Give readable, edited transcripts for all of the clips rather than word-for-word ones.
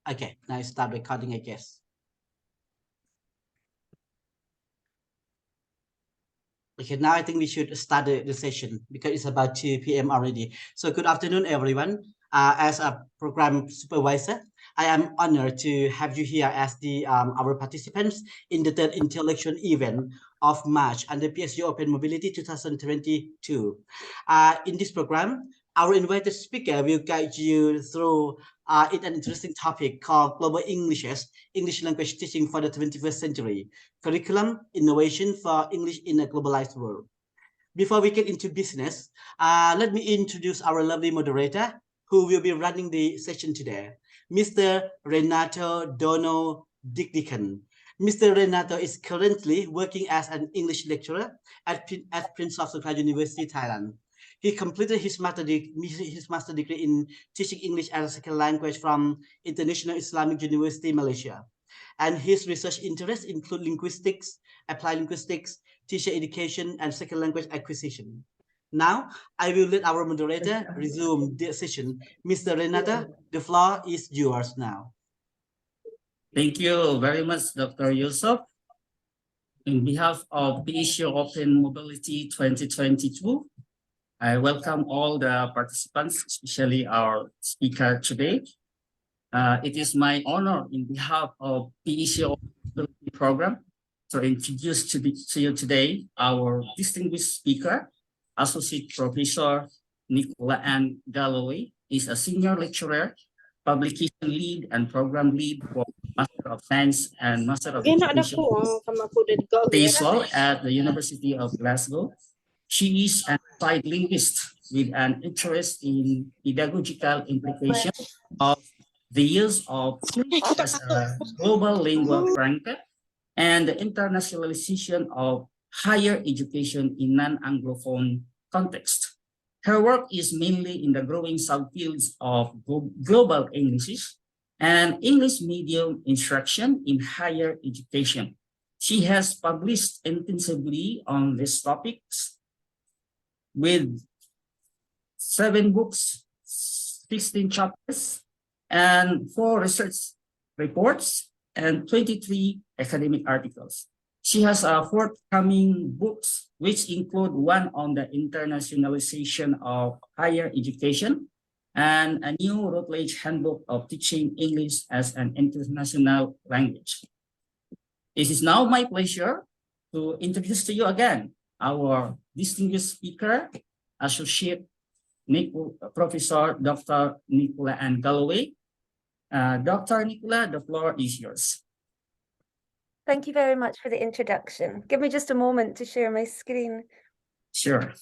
Okay, now start recording, I guess. Okay, now I think we should start the session because it's about 2 p.m. already. So good afternoon, everyone. As a program supervisor, I am honored to have you here as our participants in the third intellectual event of March under PSG Open Mobility 2022. In this program, our invited speaker will guide you through an interesting topic called Global English language teaching for the 21st century, curriculum innovation for English in a globalized world. Before we get into business, let me introduce our lovely moderator who will be running the session today, Mr. Renato Dono Dicdican. Mr. Renato is currently working as an English lecturer at Prince of Sukla University, Thailand. He completed his master degree in teaching English as a second language from International Islamic University, Malaysia. And his research interests include linguistics, applied linguistics, teacher education, and second language acquisition. Now, I will let our moderator resume the session. Mr. Renata, the floor is yours now. Thank you very much, Dr. Yusuf. In behalf of PSG Open Mobility 2022, I welcome all the participants, especially our speaker today. It is my honor in behalf of PSG Open Mobility Program to introduce to you today our distinguished speaker, Associate Professor Nicola and Galloway. Is a senior lecturer, publication lead, and program lead for Master of Science and Master of Education at the University of Glasgow. She is an applied linguist with an interest in pedagogical implications of the use of English as a global lingua franca and the internationalization of higher education in non-Anglophone context. Her work is mainly in the growing subfields of global English and English medium instruction in higher education. She has published intensively on these topics with 7 books, 16 chapters, and 4 research reports, and 23 academic articles. She has forthcoming books, which include one on the internationalization of higher education and a new Routledge Handbook of Teaching English as an International Language. It is now my pleasure to introduce to you again our distinguished speaker, Associate Professor Dr. Nicola and Galloway. Dr. Nicola, the floor is yours. Thank you very much for the introduction. Give me just a moment to share my screen. Sure.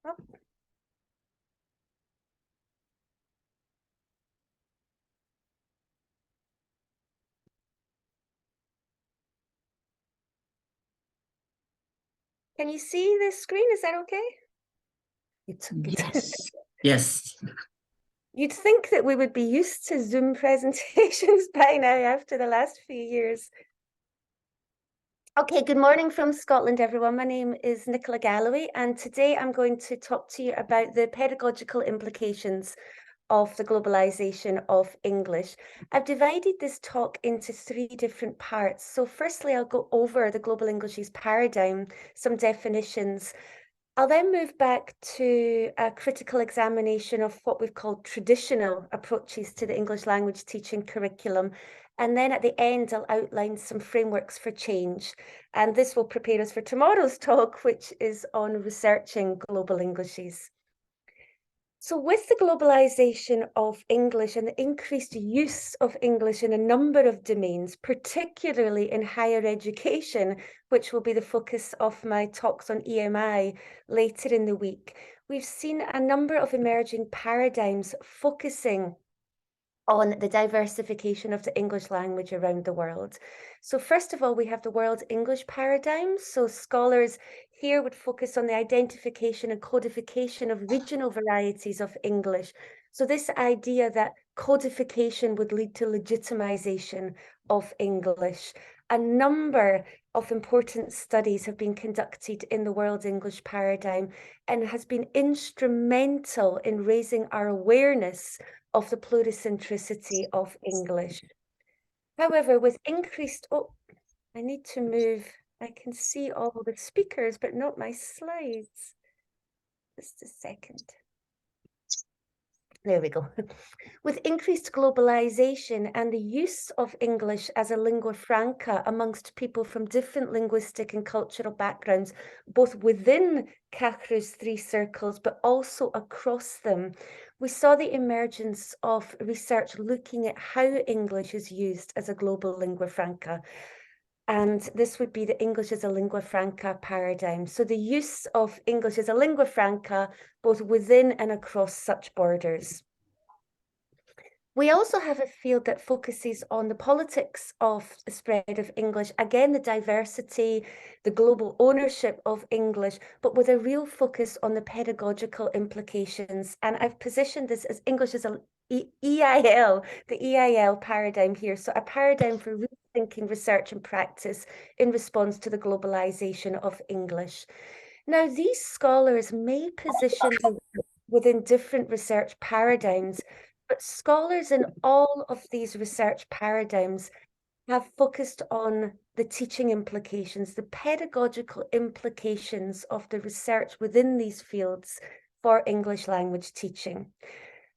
Oh. Can you see the screen? Is that okay? Yes. Yes. You'd think that we would be used to Zoom presentations by now after the last few years. Okay, good morning from Scotland, everyone. My name is Nicola Galloway, and today I'm going to talk to you about the pedagogical implications of the globalization of English. I've divided this talk into 3 different parts. So firstly, I'll go over the global English's paradigm, some definitions. I'll then move back to a critical examination of what we've called traditional approaches to the English language teaching curriculum. And then at the end, I'll outline some frameworks for change. And this will prepare us for tomorrow's talk, which is on researching global Englishes. So with the globalization of English and the increased use of English in a number of domains, particularly in higher education, which will be the focus of my talks on EMI later in the week, we've seen a number of emerging paradigms focusing on the diversification of the English language around the world. So first of all, we have the world English paradigm. So scholars here would focus on the identification and codification of regional varieties of English. So this idea that codification would lead to legitimization of English. A number of important studies have been conducted in the world English paradigm and has been instrumental in raising our awareness of the pluricentricity of English. However, with increased, I need to move, I can see all the speakers, but not my slides. Just a second. There we go. With increased globalization and the use of English as a lingua franca amongst people from different linguistic and cultural backgrounds, both within CACRU's 3 circles, but also across them, we saw the emergence of research looking at how English is used as a global lingua franca. And this would be the English as a lingua franca paradigm. So the use of English as a lingua franca, both within and across such borders. We also have a field that focuses on the politics of the spread of English, again, the diversity, the global ownership of English, but with a real focus on the pedagogical implications. And I've positioned this as English as a EIL, the EIL paradigm here. So a paradigm for rethinking research and practice in response to the globalization of English. Now, these scholars may position within different research paradigms, but scholars in all of these research paradigms have focused on the teaching implications, the pedagogical implications of the research within these fields for English language teaching.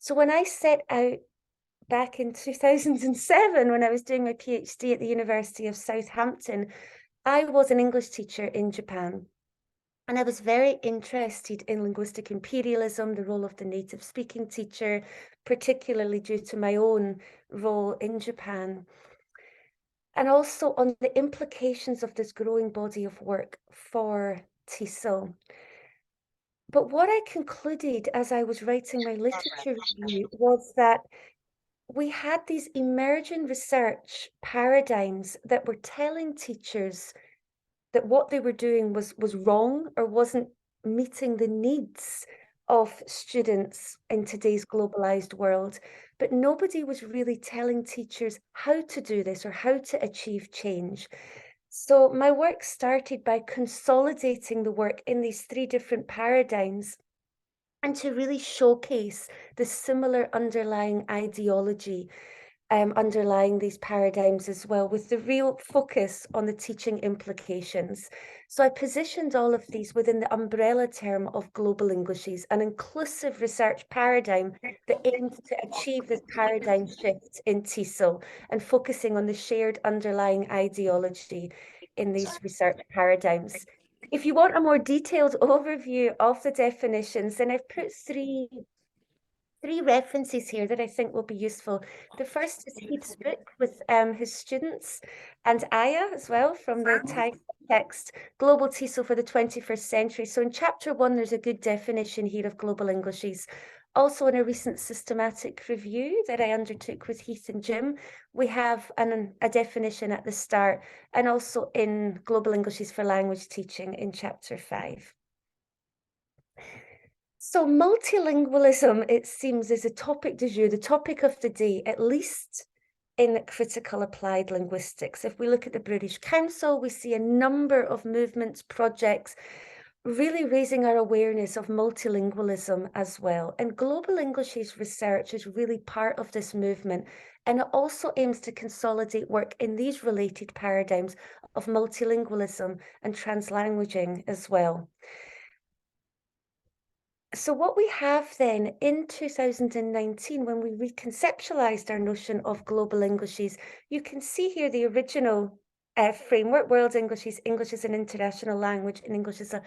So when I set out back in 2007, when I was doing my PhD at the University of Southampton, I was an English teacher in Japan. And I was very interested in linguistic imperialism, the role of the native speaking teacher, particularly due to my own role in Japan. And also on the implications of this growing body of work for TESOL. But what I concluded as I was writing my literature review was that we had these emerging research paradigms that were telling teachers that what they were doing was wrong or wasn't meeting the needs of students in today's globalized world. But nobody was really telling teachers how to do this or how to achieve change. So my work started by consolidating the work in these 3 different paradigms and to really showcase the similar underlying ideology underlying these paradigms as well, with the real focus on the teaching implications. So I positioned all of these within the umbrella term of global Englishes, an inclusive research paradigm that aims to achieve this paradigm shift in TESOL and focusing on the shared underlying ideology in these research paradigms. If you want a more detailed overview of the definitions, then I've put three references here that I think will be useful. The first is Heath's book with his students, and Aya as well from the Thai text, Global TESOL for the 21st Century. So in chapter 1, there's a good definition here of global Englishes. Also in a recent systematic review that I undertook with Heath and Jim, we have a definition at the start, and also in Global Englishes for Language Teaching in chapter 5. So multilingualism, it seems, is a topic du jour, the topic of the day, at least in critical applied linguistics. If we look at the British Council, we see a number of movements, projects, really raising our awareness of multilingualism as well. And Global Englishes research is really part of this movement, and it also aims to consolidate work in these related paradigms of multilingualism and translanguaging as well. So what we have then in 2019, when we reconceptualized our notion of global Englishes, you can see here the original framework, World Englishes, English as an international language, and English as a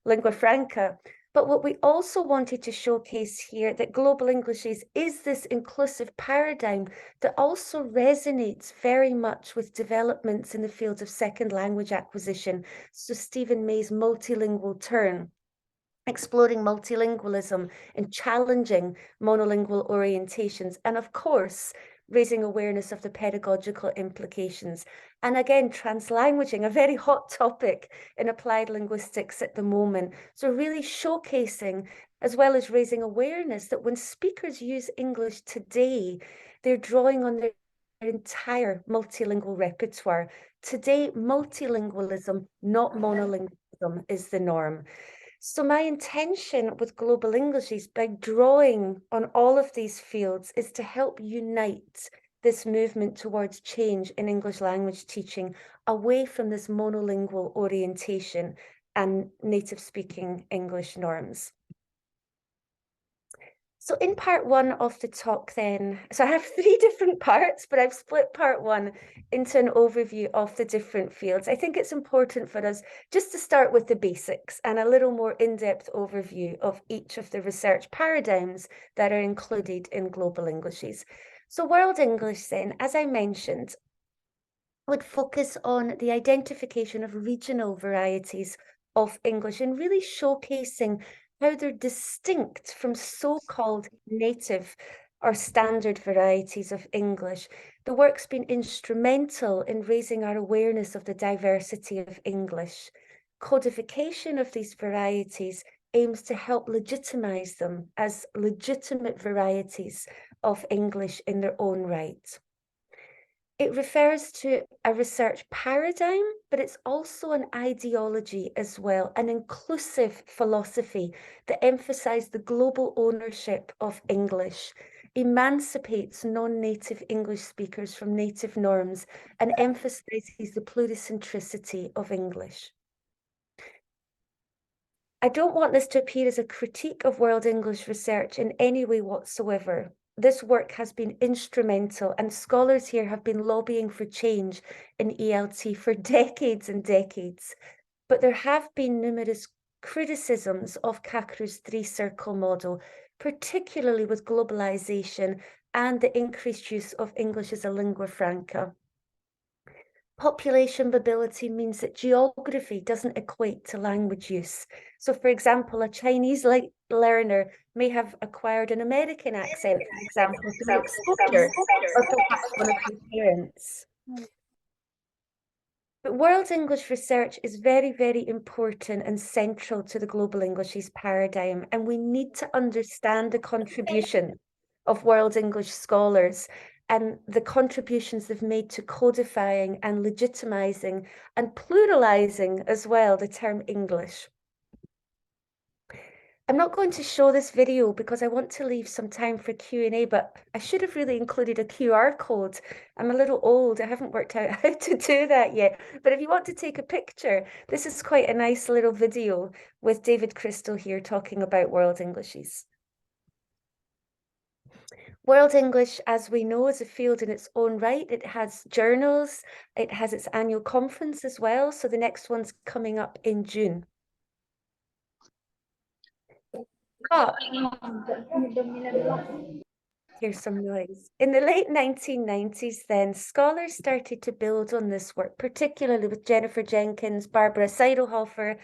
lingua franca. But what we also wanted to showcase here, that global Englishes is this inclusive paradigm that also resonates very much with developments in the field of second language acquisition. So Stephen May's multilingual turn, exploring multilingualism and challenging monolingual orientations. And of course, raising awareness of the pedagogical implications. And again, translanguaging, a very hot topic in applied linguistics at the moment. So really showcasing, as well as raising awareness, that when speakers use English today, they're drawing on their entire multilingual repertoire. Today, multilingualism, not monolingualism, is the norm. So my intention with Global English is, by drawing on all of these fields, is to help unite this movement towards change in English language teaching away from this monolingual orientation and native speaking English norms. So in part one of the talk then, so I have 3 different parts, but I've split part one into an overview of the different fields. I think it's important for us just to start with the basics and a little more in-depth overview of each of the research paradigms that are included in Global Englishes. So World English then, as I mentioned, would focus on the identification of regional varieties of English and really showcasing how they're distinct from so-called native or standard varieties of English. The work's been instrumental in raising our awareness of the diversity of English. Codification of these varieties aims to help legitimize them as legitimate varieties of English in their own right. It refers to a research paradigm, but it's also an ideology as well, an inclusive philosophy that emphasizes the global ownership of English, emancipates non-native English speakers from native norms, and emphasizes the pluricentricity of English. I don't want this to appear as a critique of World English research in any way whatsoever. This work has been instrumental, and scholars here have been lobbying for change in ELT for decades and decades. But there have been numerous criticisms of Kakru's 3-circle model, particularly with globalisation and the increased use of English as a lingua franca. Population mobility means that geography doesn't equate to language use. So, for example, a Chinese learner may have acquired an American accent, for example, through exposure, or perhaps one of their parents. But World English research is very, very important and central to the Global Englishes paradigm, and we need to understand the contribution of World English scholars and the contributions they've made to codifying and legitimizing and pluralizing as well the term English. I'm not going to show this video because I want to leave some time for Q&A, but I should have really included a QR code. I'm a little old, I haven't worked out how to do that yet. But if you want to take a picture, this is quite a nice little video with David Crystal here talking about World Englishes. World English, as we know, is a field in its own right. It has journals, it has its annual conference as well. So the next one's coming up in June. But here's some noise. In the late 1990s then, scholars started to build on this work, particularly with Jennifer Jenkins, Barbara Seidelhofer,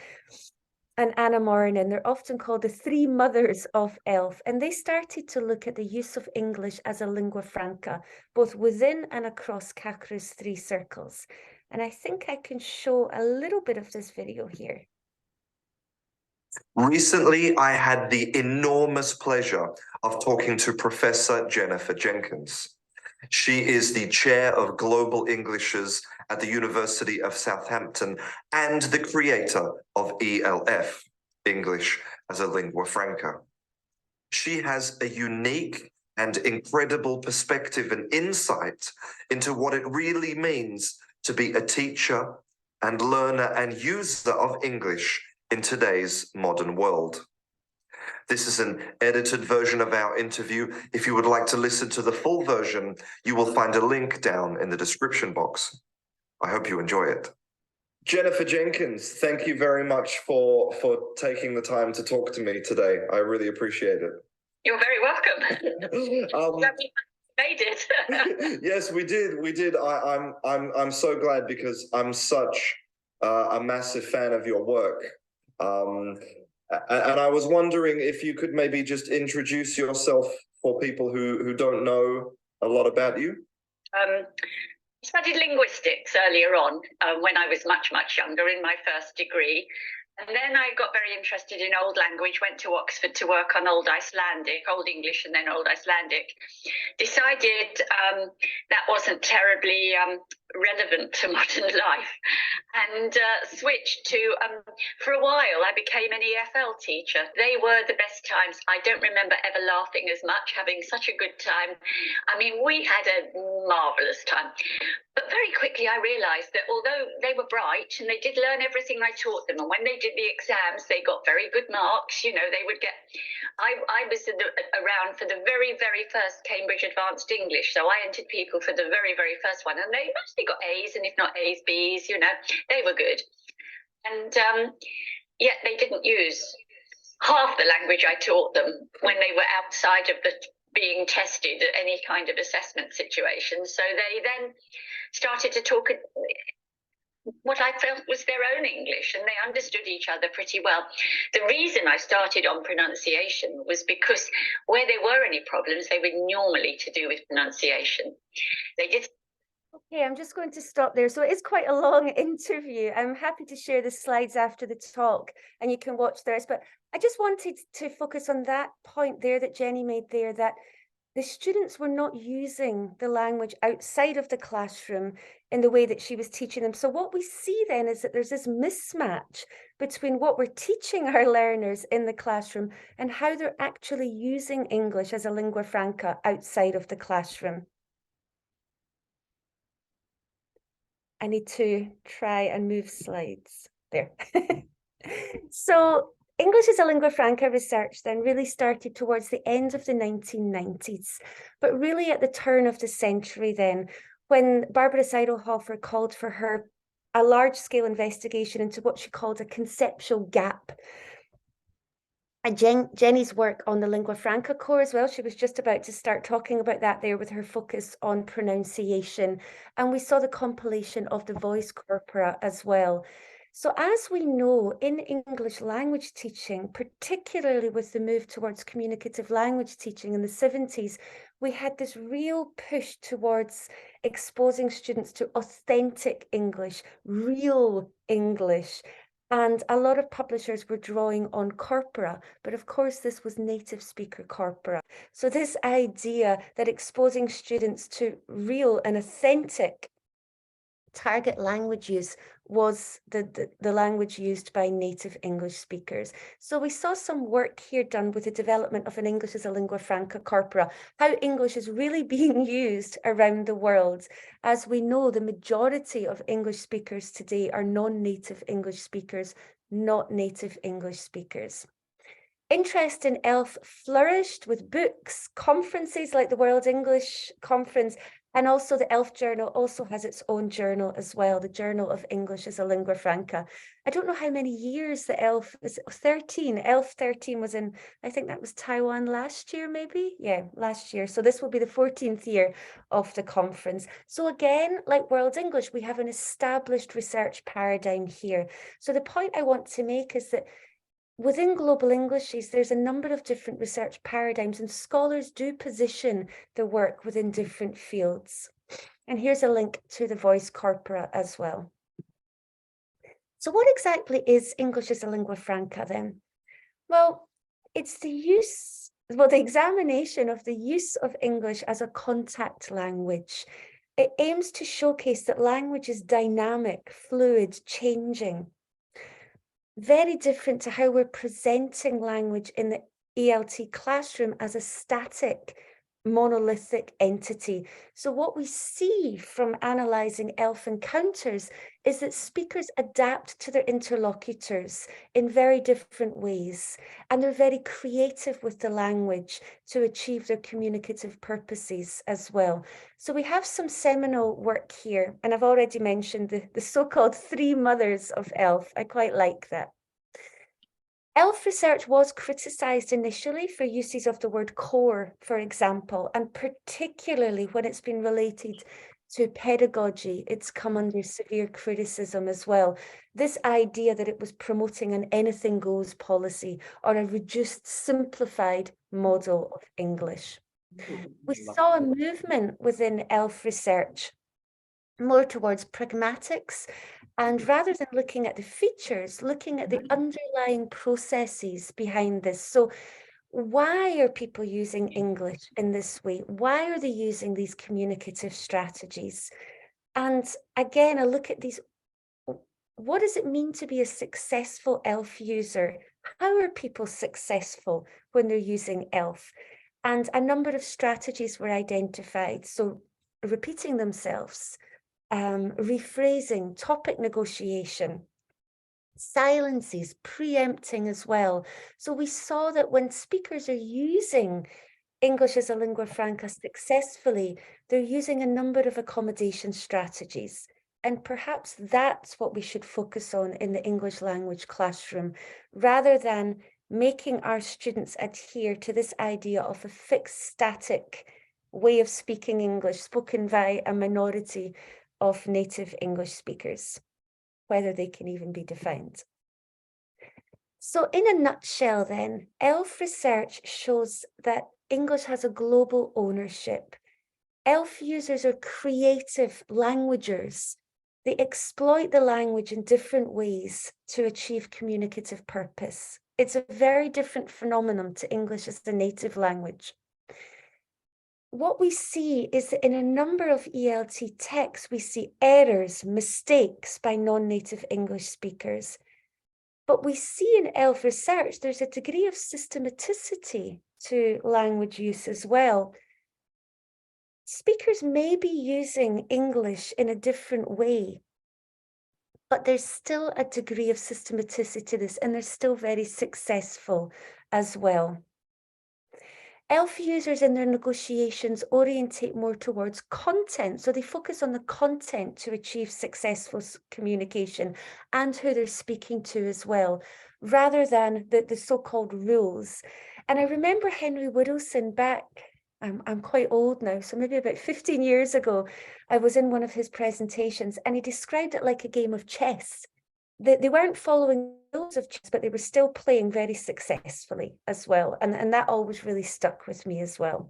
and Anna Moranin. They're often called the 3 mothers of ELF, and they started to look at the use of English as a lingua franca, both within and across Kakru's 3 circles. And I think I can show a little bit of this video here. Recently, I had the enormous pleasure of talking to Professor Jennifer Jenkins. She is the chair of Global Englishes at the University of Southampton and the creator of ELF, English as a Lingua Franca. She has a unique and incredible perspective and insight into what it really means to be a teacher and learner and user of English in today's modern world. This is an edited version of our interview. If you would like to listen to the full version, you will find a link down in the description box. I hope you enjoy it. Jennifer Jenkins, thank you very much for taking the time to talk to me today. I really appreciate it. You're very welcome. Glad we made it. Yes, we did. I'm so glad because I'm such a massive fan of your work. And I was wondering if you could maybe just introduce yourself for people who don't know a lot about you? I studied linguistics earlier on when I was much, much younger in my first degree. And then I got very interested in old language, went to Oxford to work on Old Icelandic, Old English and then Old Icelandic. Decided that wasn't terribly relevant to modern life and switched to, for a while, I became an EFL teacher. They were the best times. I don't remember ever laughing as much, having such a good time. I mean, we had a marvellous time. But very quickly I realised that although they were bright and they did learn everything I taught them, and when they did the exams, they got very good marks, you know, they would get, I was around for the very, very first Cambridge Advanced English, so I entered people for the very, very first one, and they mostly got A's, and if not A's, B's, you know, they were good. And yet they didn't use half the language I taught them when they were outside of the being tested at any kind of assessment situation. So they then started to talk what I felt was their own English, and they understood each other pretty well. The reason I started on pronunciation was because where there were any problems, they were normally to do with pronunciation. They did. Okay, I'm just going to stop there. So it's quite a long interview. I'm happy to share the slides after the talk and you can watch the rest, but I just wanted to focus on that point there that Jenny made there, that the students were not using the language outside of the classroom in the way that she was teaching them. So what we see then is that there's this mismatch between what we're teaching our learners in the classroom and how they're actually using English as a lingua franca outside of the classroom. I need to try and move slides there. So English as a lingua franca research then really started towards the end of the 1990s, but really at the turn of the century then, when Barbara Seidel-Hofer called for a large-scale investigation into what she called a conceptual gap. And Jenny's work on the lingua franca core as well, she was just about to start talking about that there with her focus on pronunciation. And we saw the compilation of the voice corpora as well. So as we know, in English language teaching, particularly with the move towards communicative language teaching in the 70s, we had this real push towards exposing students to authentic English, real English. And a lot of publishers were drawing on corpora, but of course this was native speaker corpora. So this idea that exposing students to real and authentic target language use was the language used by native English speakers. So we saw some work here done with the development of an English as a lingua franca corpora, how English is really being used around the world. As we know, the majority of English speakers today are non-native English speakers, not native English speakers. Interest in ELF flourished with books, conferences like the World English Conference, and also the ELF Journal also has its own journal as well, the Journal of English as a Lingua Franca. I don't know how many years the ELF, is 13, ELF 13 was in, I think that was Taiwan last year maybe? Yeah, last year. So this will be the 14th year of the conference. So again, like World English, we have an established research paradigm here. So the point I want to make is that within global Englishes, there's a number of different research paradigms, and scholars do position their work within different fields. And here's a link to the voice corpora as well. So what exactly is English as a lingua franca then? Well, it's the examination of the use of English as a contact language. It aims to showcase that language is dynamic, fluid, changing. Very different to how we're presenting language in the ELT classroom as a static, monolithic entity. So what we see from analysing ELF encounters is that speakers adapt to their interlocutors in very different ways, and they're very creative with the language to achieve their communicative purposes as well. So we have some seminal work here, and I've already mentioned the so-called three mothers of ELF. I quite like that. ELF research was criticised initially for uses of the word core, for example, and particularly when it's been related to pedagogy, it's come under severe criticism as well. This idea that it was promoting an anything goes policy or a reduced, simplified model of English. We saw a movement within ELF research more towards pragmatics, and rather than looking at the features, looking at the underlying processes behind this. So why are people using English in this way? Why are they using these communicative strategies? And again, I look at these, what does it mean to be a successful ELF user? How are people successful when they're using ELF? And a number of strategies were identified. So repeating themselves, rephrasing, topic negotiation, silences, preempting as well. So we saw that when speakers are using English as a lingua franca successfully, they're using a number of accommodation strategies. And perhaps that's what we should focus on in the English language classroom, rather than making our students adhere to this idea of a fixed, static way of speaking English spoken by a minority of native English speakers, whether they can even be defined. So in a nutshell then, ELF research shows that English has a global ownership. ELF users are creative languagers. They exploit the language in different ways to achieve communicative purpose. It's a very different phenomenon to English as a native language. What we see is that in a number of ELT texts, we see errors, mistakes by non-native English speakers. But we see in ELF research, there's a degree of systematicity to language use as well. Speakers may be using English in a different way, but there's still a degree of systematicity to this, and they're still very successful as well. ELF users in their negotiations orientate more towards content. So they focus on the content to achieve successful communication and who they're speaking to as well, rather than the so-called rules. And I remember Henry Woodleston back, I'm quite old now, so maybe about 15 years ago, I was in one of his presentations and he described it like a game of chess. They weren't following the rules of chess, but they were still playing very successfully as well. And that always really stuck with me as well.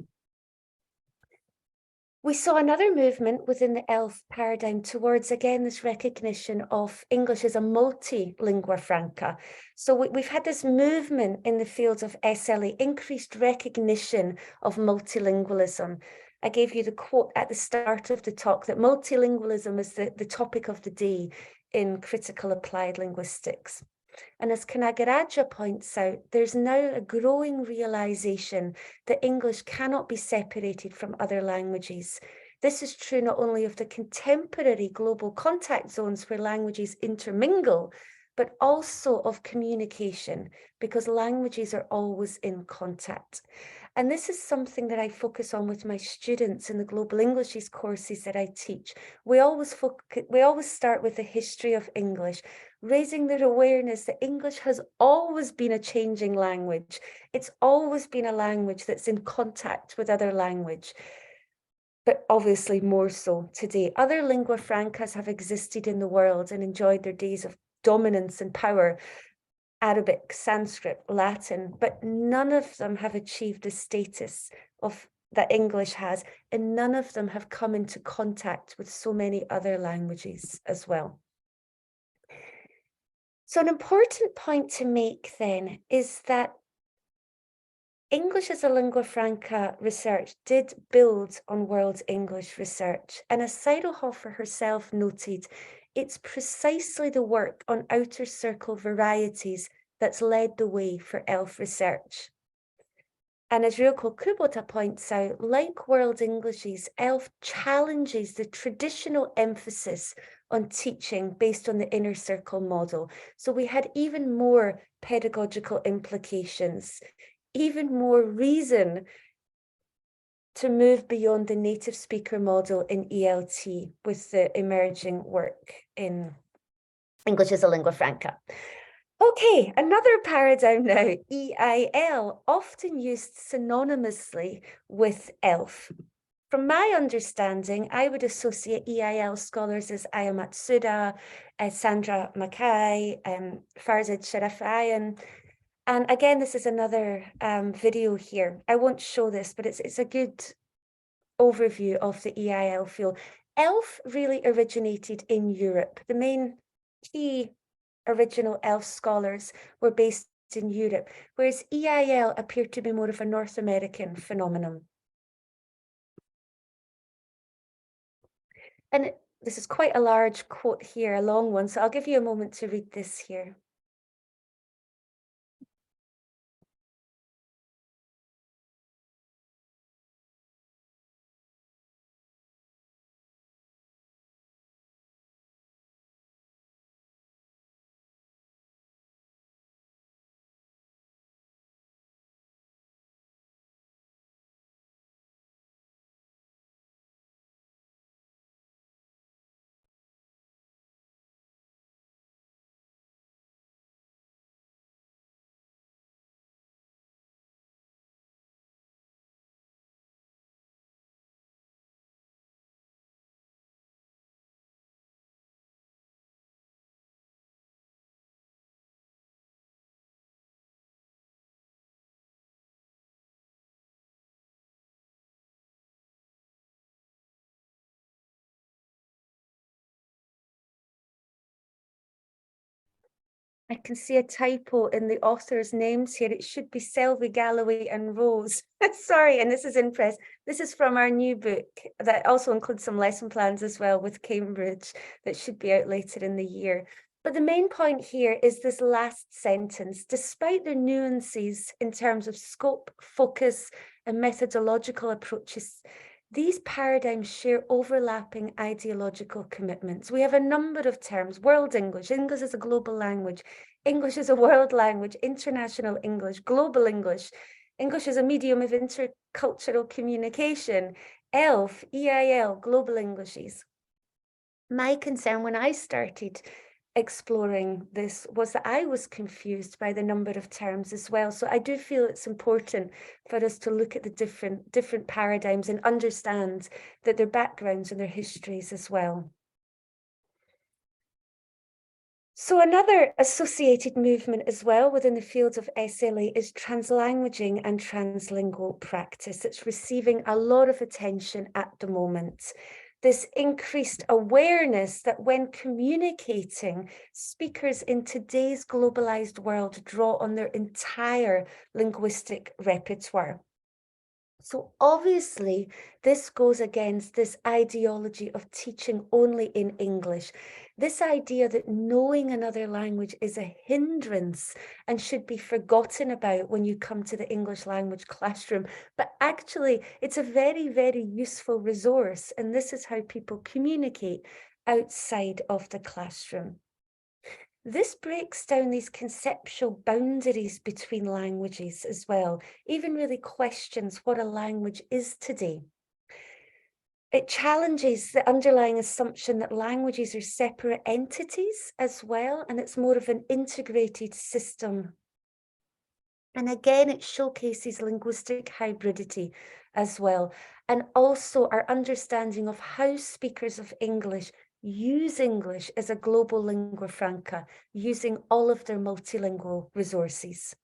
We saw another movement within the ELF paradigm towards, again, this recognition of English as a multi-lingua franca. So we've had this movement in the fields of SLA, increased recognition of multilingualism. I gave you the quote at the start of the talk that multilingualism is the topic of the day in critical applied linguistics. And as Kanagaraja points out, there's now a growing realization that English cannot be separated from other languages. This is true not only of the contemporary global contact zones where languages intermingle, but also of communication, because languages are always in contact. And this is something that I focus on with my students in the Global Englishes courses that I teach. We always start with the history of English, raising their awareness that English has always been a changing language. It's always been a language that's in contact with other language, but obviously more so today. Other lingua francas have existed in the world and enjoyed their days of dominance and power, Arabic, Sanskrit, Latin, but none of them have achieved the status of that English has, and none of them have come into contact with so many other languages as well. So an important point to make then is that English as a lingua franca research did build on World English research, and as Seidelhofer herself noted, it's precisely the work on outer circle varieties that's led the way for ELF research. And as Ryoko Kubota points out, like World Englishes, ELF challenges the traditional emphasis on teaching based on the inner circle model. So we had even more pedagogical implications, even more reason to move beyond the native speaker model in ELT with the emerging work in English as a lingua franca. Okay, another paradigm now, EIL, often used synonymously with ELF. From my understanding, I would associate EIL scholars as Aya Matsuda, Sandra Mackay, Farzad Sharafayan, And again, this is another video here. I won't show this, but it's a good overview of the EIL field. ELF really originated in Europe. The main key original ELF scholars were based in Europe, whereas EIL appeared to be more of a North American phenomenon. And this is quite a large quote here, a long one, so I'll give you a moment to read this here. I can see a typo in the author's names here. It should be Selby, Galloway and Rose. Sorry, and this is in press. This is from our new book that also includes some lesson plans as well with Cambridge that should be out later in the year. But the main point here is this last sentence. Despite the nuances in terms of scope, focus and methodological approaches, these paradigms share overlapping ideological commitments. We have a number of terms: world English, English is a global language, English is a world language, international English, global English, English is a medium of intercultural communication, ELF, EIL, global Englishes. My concern when I started exploring this was that I was confused by the number of terms as well. So I do feel it's important for us to look at the different paradigms and understand that their backgrounds and their histories as well. So another associated movement as well within the field of SLA is translanguaging and translingual practice. It's receiving a lot of attention at the moment. This increased awareness that when communicating, speakers in today's globalized world draw on their entire linguistic repertoire. So obviously, this goes against this ideology of teaching only in English. This idea that knowing another language is a hindrance and should be forgotten about when you come to the English language classroom. But actually, it's a very, very useful resource. And this is how people communicate outside of the classroom. This breaks down these conceptual boundaries between languages as well, even really questions what a language is today. It challenges the underlying assumption that languages are separate entities as well, and it's more of an integrated system. And again, it showcases linguistic hybridity as well, and also our understanding of how speakers of English use English as a global lingua franca, using all of their multilingual resources.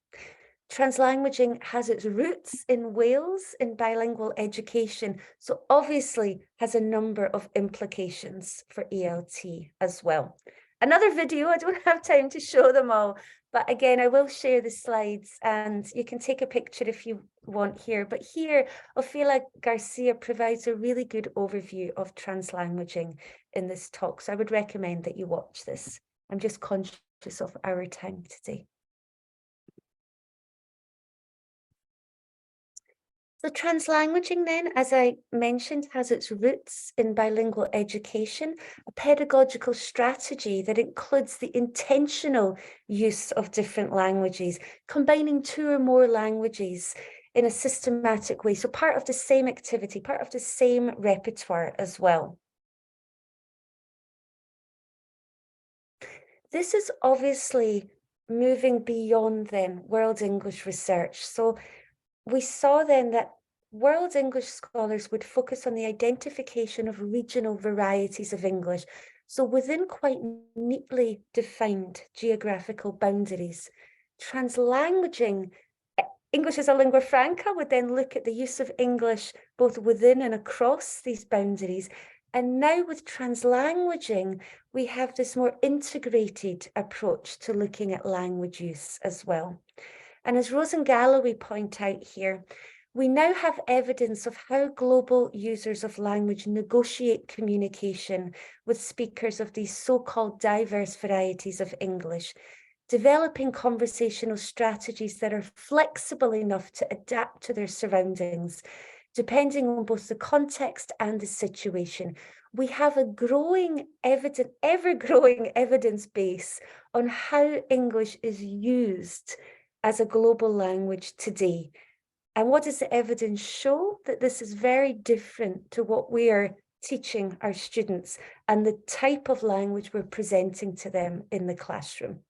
Translanguaging has its roots in Wales in bilingual education, so obviously has a number of implications for ELT as well. Another video, I don't have time to show them all, but again, I will share the slides and you can take a picture if you want here. But here, Ophelia Garcia provides a really good overview of translanguaging in this talk. So I would recommend that you watch this. I'm just conscious of our time today. So translanguaging then, as I mentioned, has its roots in bilingual education, a pedagogical strategy that includes the intentional use of different languages, combining two or more languages in a systematic way. So part of the same activity, part of the same repertoire as well. This is obviously moving beyond then World English research. So we saw then that World English scholars would focus on the identification of regional varieties of English, so within quite neatly defined geographical boundaries. translanguaging, English as a lingua franca would then look at the use of English both within and across these boundaries. And now with translanguaging, we have this more integrated approach to looking at language use as well. And as Rose and Galloway point out here, we now have evidence of how global users of language negotiate communication with speakers of these so-called diverse varieties of English, developing conversational strategies that are flexible enough to adapt to their surroundings, depending on both the context and the situation. We have a ever-growing evidence base on how English is used as a global language today. And what does the evidence show? That this is very different to what we are teaching our students and the type of language we're presenting to them in the classroom.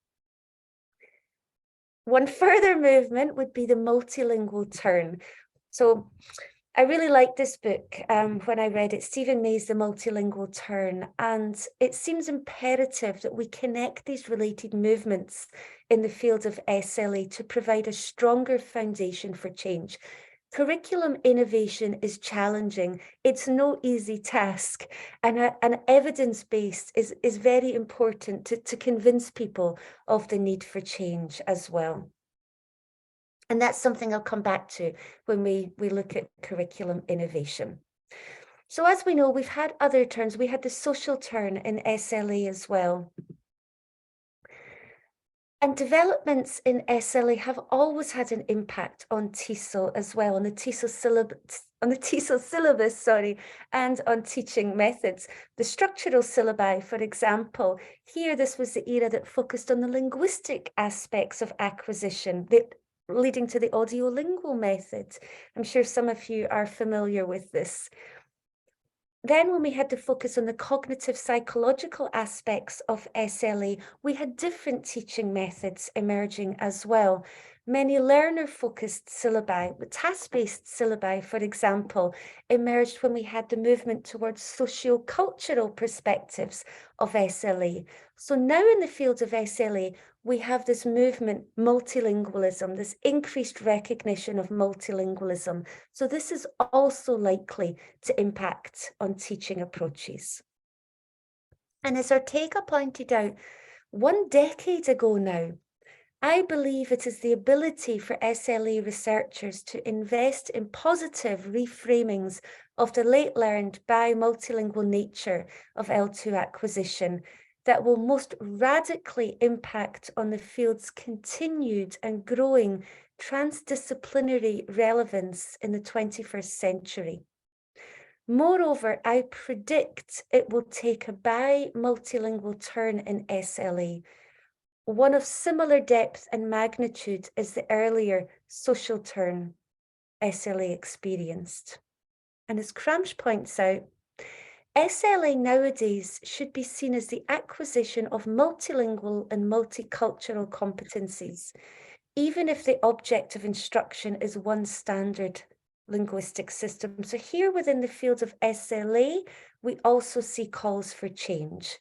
One further movement would be the multilingual turn. So I really liked this book when I read it, Stephen May's The Multilingual Turn, and it seems imperative that we connect these related movements in the field of SLA to provide a stronger foundation for change. Curriculum innovation is challenging. It's no easy task, and an evidence base is very important to convince people of the need for change as well. And that's something I'll come back to when we look at curriculum innovation. So as we know, we've had other turns. We had the social turn in SLA as well. And developments in SLA have always had an impact on TESOL as well, on the TESOL syllabus, and on teaching methods. The structural syllabi, for example, here this was the era that focused on the linguistic aspects of acquisition, leading to the audiolingual method. I'm sure some of you are familiar with this. Then when we had to focus on the cognitive psychological aspects of SLA, we had different teaching methods emerging as well. Many learner-focused syllabi, task-based syllabi, for example, emerged when we had the movement towards socio-cultural perspectives of SLA. So now in the field of SLA, we have this movement, multilingualism, this increased recognition of multilingualism. So this is also likely to impact on teaching approaches. And as Ortega pointed out, 1 decade ago now, I believe it is the ability for SLA researchers to invest in positive reframings of the late learned bi-multilingual nature of L2 acquisition that will most radically impact on the field's continued and growing transdisciplinary relevance in the 21st century. Moreover, I predict it will take a bi-multilingual turn in SLA, one of similar depth and magnitude as the earlier social turn SLA experienced. And as Cramsh points out, SLA nowadays should be seen as the acquisition of multilingual and multicultural competencies, even if the object of instruction is one standard linguistic system. So here within the field of SLA, we also see calls for change.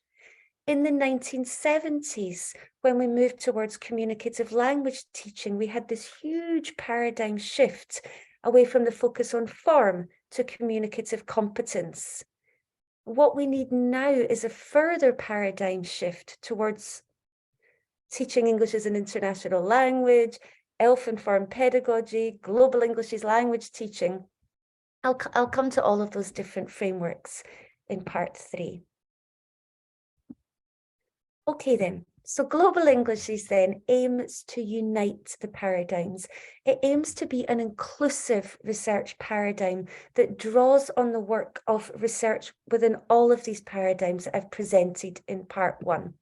In the 1970s, when we moved towards communicative language teaching, we had this huge paradigm shift away from the focus on form to communicative competence. What we need now is a further paradigm shift towards teaching English as an international language, ELF-informed pedagogy, global English as language teaching. I'll come to all of those different frameworks in part 3. Okay then, so global English then aims to unite the paradigms. It aims to be an inclusive research paradigm that draws on the work of research within all of these paradigms that I've presented in part 1.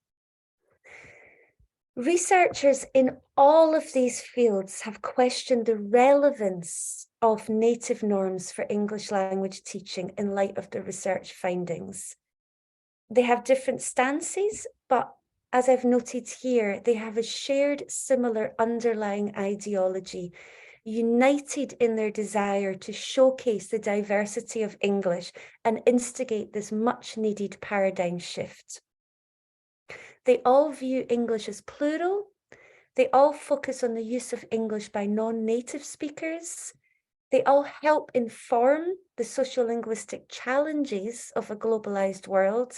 Researchers in all of these fields have questioned the relevance of native norms for English language teaching in light of the research findings. They have different stances, but as I've noted here, they have a shared similar underlying ideology, united in their desire to showcase the diversity of English and instigate this much needed paradigm shift. They all view English as plural. They all focus on the use of English by non-native speakers. They all help inform the sociolinguistic challenges of a globalised world.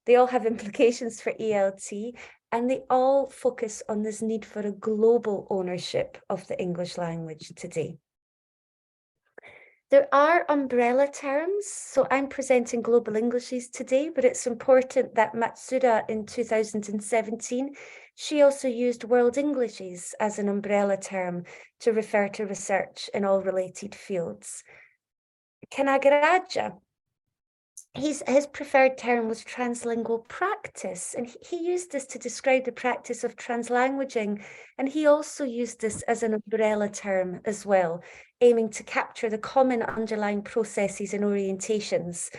They all have implications for ELT, and they all focus on this need for a global ownership of the English language today. There are umbrella terms, so I'm presenting Global Englishes today, but it's important that Matsuda in 2017, she also used World Englishes as an umbrella term to refer to research in all related fields. Kanagaraja, his preferred term was translingual practice, and he used this to describe the practice of translanguaging, and he also used this as an umbrella term as well, aiming to capture the common underlying processes and orientations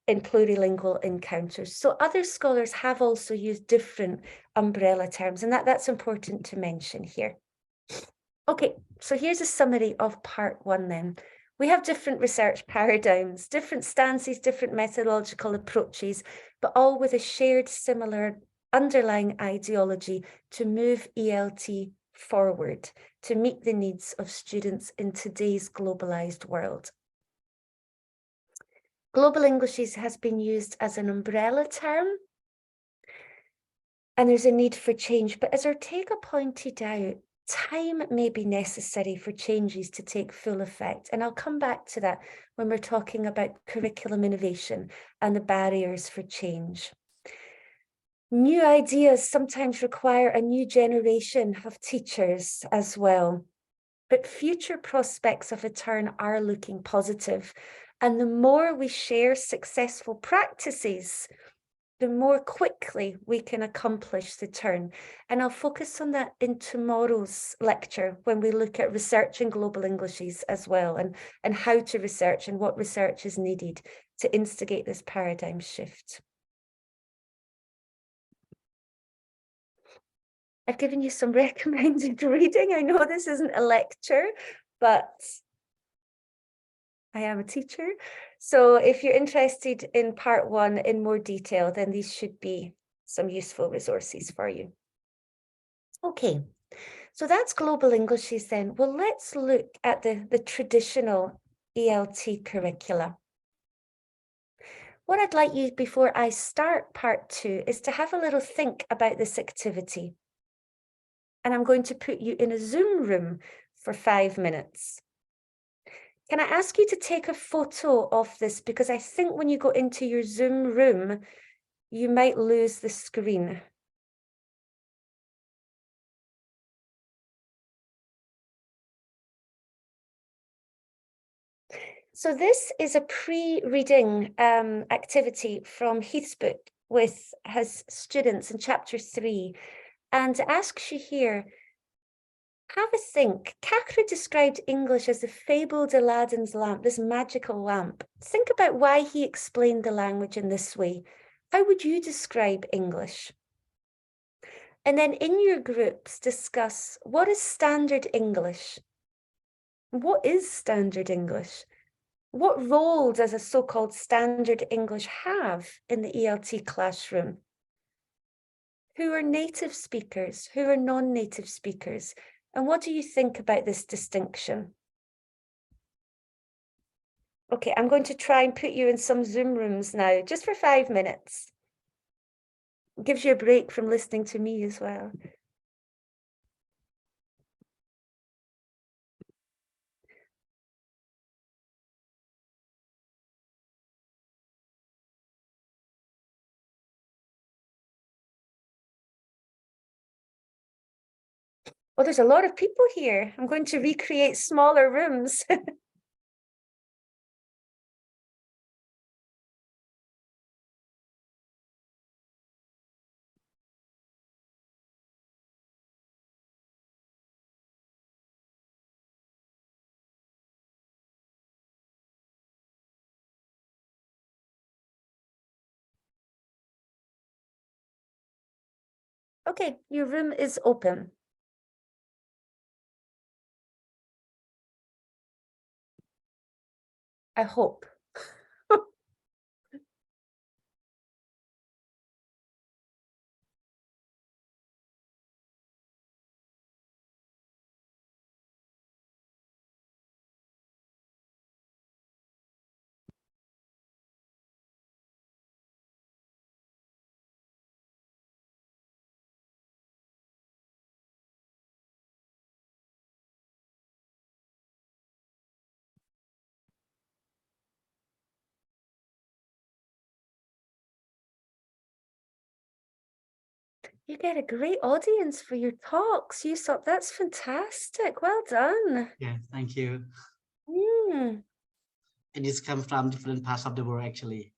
in plurilingual encounters. So other scholars have also used different umbrella terms, and that's important to mention here. Okay, so here's a summary of part one then. We have different research paradigms, different stances, different methodological approaches, but all with a shared similar underlying ideology to move ELT forward to meet the needs of students in today's globalised world. Global Englishes has been used as an umbrella term, and there's a need for change, but as Ortega pointed out, time may be necessary for changes to take full effect. And I'll come back to that when we're talking about curriculum innovation and the barriers for change. New ideas sometimes require a new generation of teachers as well. But future prospects of a turn are looking positive. And the more we share successful practices, the more quickly we can accomplish the turn. And I'll focus on that in tomorrow's lecture when we look at research in Global Englishes as well, and how to research and what research is needed to instigate this paradigm shift. I've given you some recommended reading. I know this isn't a lecture, but I am a teacher. So if you're interested in part one in more detail, then these should be some useful resources for you. Okay, so that's Global Englishes then. Well, let's look at the traditional ELT curricula. What I'd like you, before I start part two, is to have a little think about this activity. And I'm going to put you in a Zoom room for 5 minutes. Can I ask you to take a photo of this? Because I think when you go into your Zoom room, you might lose the screen. So this is a pre-reading activity from Heath's book with his students in chapter 3, and asks you here, have a think. Kakra described English as the fabled Aladdin's lamp, this magical lamp. Think about why he explained the language in this way. How would you describe English? And then in your groups, discuss what is standard English? What is standard English? What role does a so-called standard English have in the ELT classroom? Who are native speakers? Who are non-native speakers? And what do you think about this distinction? Okay, I'm going to try and put you in some Zoom rooms now, just for 5 minutes. It gives you a break from listening to me as well. Oh, there's a lot of people here. I'm going to recreate smaller rooms. Okay, your room is open. I hope. You get a great audience for your talks. That's fantastic. Well done. Yeah, thank you. Mm, And it's come from different parts of the world actually.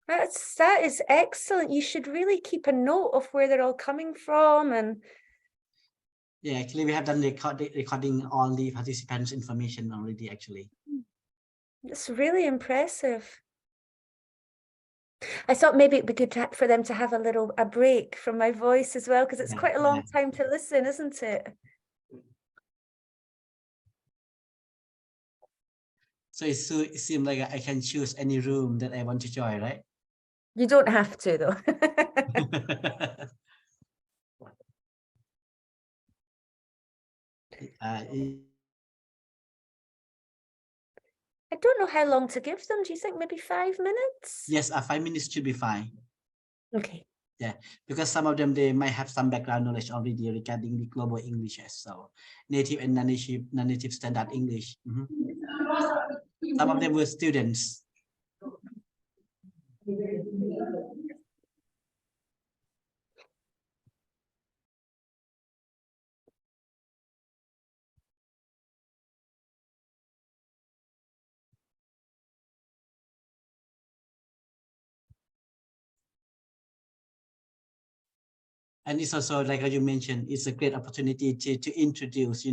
that is excellent. You should really keep a note of where they're all coming from. And yeah, actually we have done the recording all the participants' information already actually. it's really impressive. I thought maybe it'd be good for them to have a break from my voice as well, because it's Yeah, quite a long time to listen, isn't it? So it seems like I can choose any room that I want to join, right? You don't have to, though. I don't know how long to give them. Do you think maybe 5 minutes? Yes, 5 minutes should be fine. Okay. Yeah, because some of them, they might have some background knowledge already regarding the global English, so native and non-native standard English. Some of them were students. And it's also, like you mentioned, it's a great opportunity to introduce,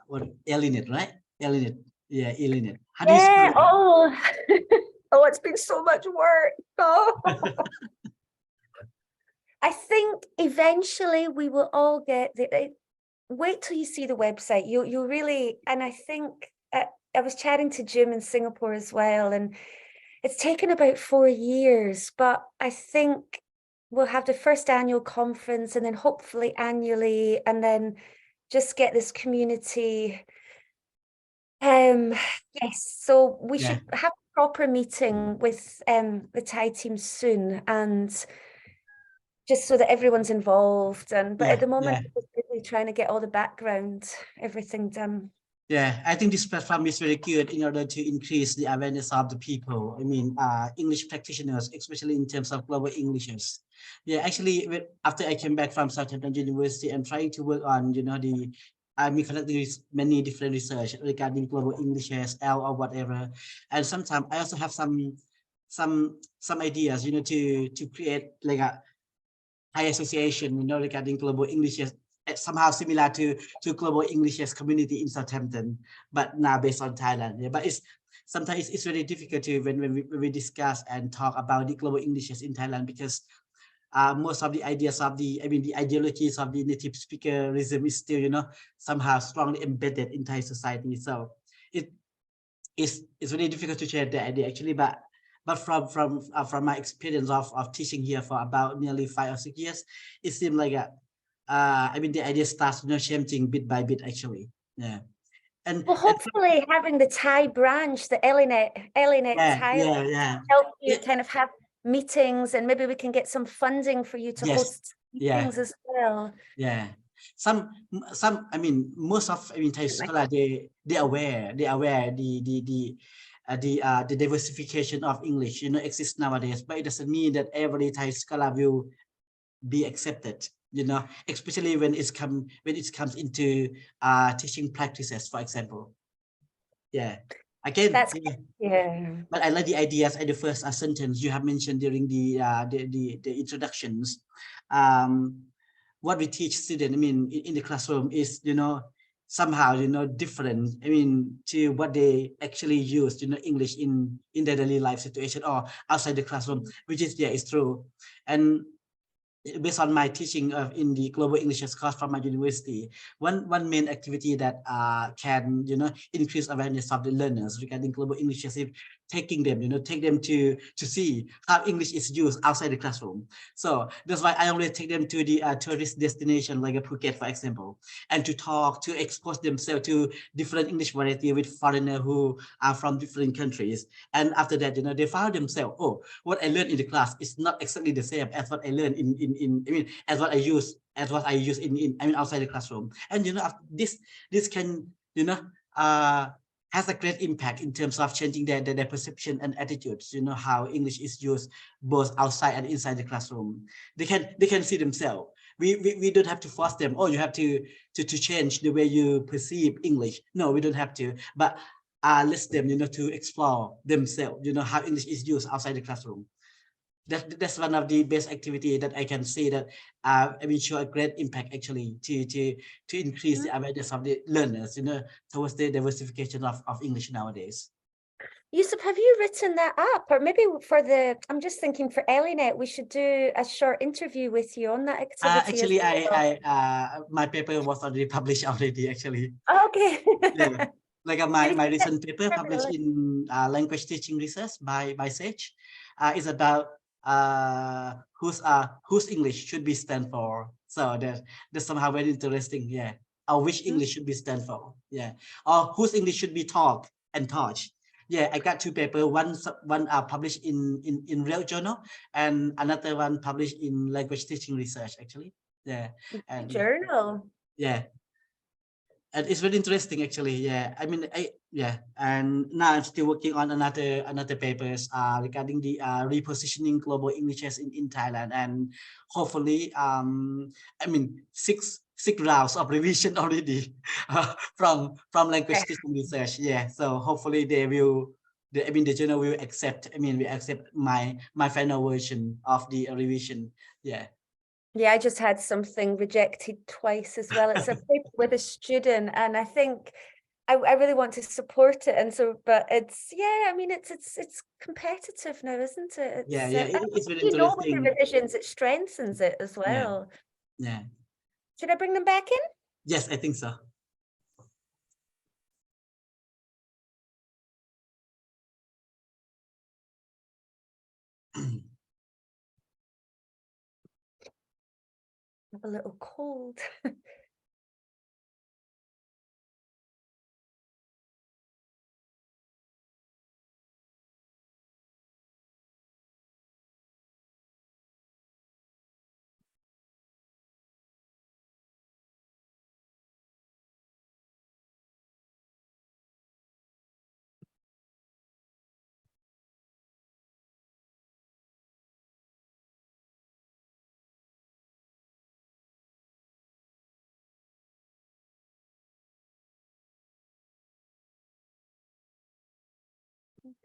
what Elinet, right? Elinet, yeah, Elinet. How do you spell Yeah. it? Oh, oh, it's been so much work. Oh. I think eventually we will all get the. Wait till you see the website. You'll really, and I think I was chatting to Jim in Singapore as well, and it's taken about 4 years, but I think we'll have the first annual conference and then hopefully annually, and then just get this community. Yes, so we should have a proper meeting with the Thai team soon, and just so that everyone's involved. But at the moment, we're really trying to get all the background, everything done. Yeah, I think this platform is very good in order to increase the awareness of the people. I mean, English practitioners, especially in terms of global Englishes. Yeah, actually, after I came back from Southampton University, I'm trying to work on, I'm conducting many different research regarding global Englishes, L or whatever. And sometimes I also have some ideas, to create like a high association, regarding global Englishes, somehow similar to global Englishes community in Southampton, but now based on Thailand. Yeah, but sometimes it's very difficult to when we discuss and talk about the global Englishes in Thailand, because most of the ideas of the ideologies of the native speakerism is still, somehow strongly embedded in Thai society. So it's really difficult to share the idea actually, but from my experience of teaching here for about nearly 5 or 6 years, it seemed like the idea starts changing bit by bit actually. Yeah. And well, hopefully having the Thai branch, the Elinet Thailand, help you kind of have meetings, and maybe we can get some funding for you to host meetings as well. Yeah. Most of Thai scholars, they aware the diversification of English exists nowadays, but it doesn't mean that every Thai scholar will be accepted, especially when it comes into teaching practices, for example. Yeah. Again, but I like the ideas at the first sentence you have mentioned during the introductions. What we teach students, in the classroom is, somehow, different, to what they actually use, English in their daily life situation or outside the classroom, which is, is true. And based on my teaching in the global English course from my university, one main activity that can increase awareness of the learners regarding global English is taking them to see how English is used outside the classroom. So that's why I always take them to the tourist destination like a Phuket, for example, and to expose themselves to different English variety with foreigners who are from different countries. And after that, they found themselves, oh, what I learned in the class is not exactly the same as what I learned as what I use outside the classroom. And this can has a great impact in terms of changing their perception and attitudes. You know how English is used both outside and inside the classroom. They can see themselves. We don't have to force them. Oh, you have to change the way you perceive English. No, we don't have to. But let them, to explore themselves. How English is used outside the classroom. That's one of the best activity that I can say that show a great impact actually to increase the awareness of the learners, towards the diversification of English nowadays. Yusuf, have you written that up? Or maybe I'm just thinking for Elinet, we should do a short interview with you on that activity. Actually, my paper was already published already, actually. Okay. Yeah. Like my recent paper published in language teaching research by Sage is about whose English should be stand for. So that's somehow very interesting. Yeah. Or which English should be stand for. Yeah. Or whose English should be taught and taught. Yeah, I got two papers. One published in Real Journal, and another one published in language teaching research. Actually, yeah, and journal. Yeah, and it's very interesting actually. Yeah, and now I'm still working on another papers regarding the repositioning global Englishes in Thailand, and hopefully six rounds of revision already from language teaching research. Yeah, so hopefully the journal will accept. We accept my final version of the revision. Yeah. Yeah, I just had something rejected twice as well. It's a paper with a student, and I think I really want to support it. And so, but it's it's competitive now, isn't it? It's very with the interesting. revisions, it strengthens it as well. Yeah. Should I bring them back in? Yes, I think so. I have a little cold.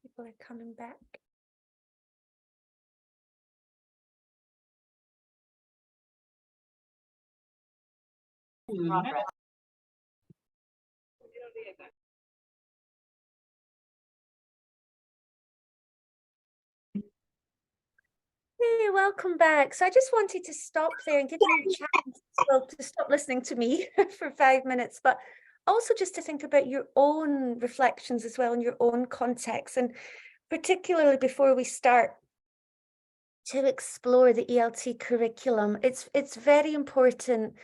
People are coming back. Hey, welcome back. So I just wanted to stop there and give you a chance to stop listening to me for 5 minutes, but also just to think about your own reflections as well in your own context, and particularly before we start to explore the ELT curriculum, it's very important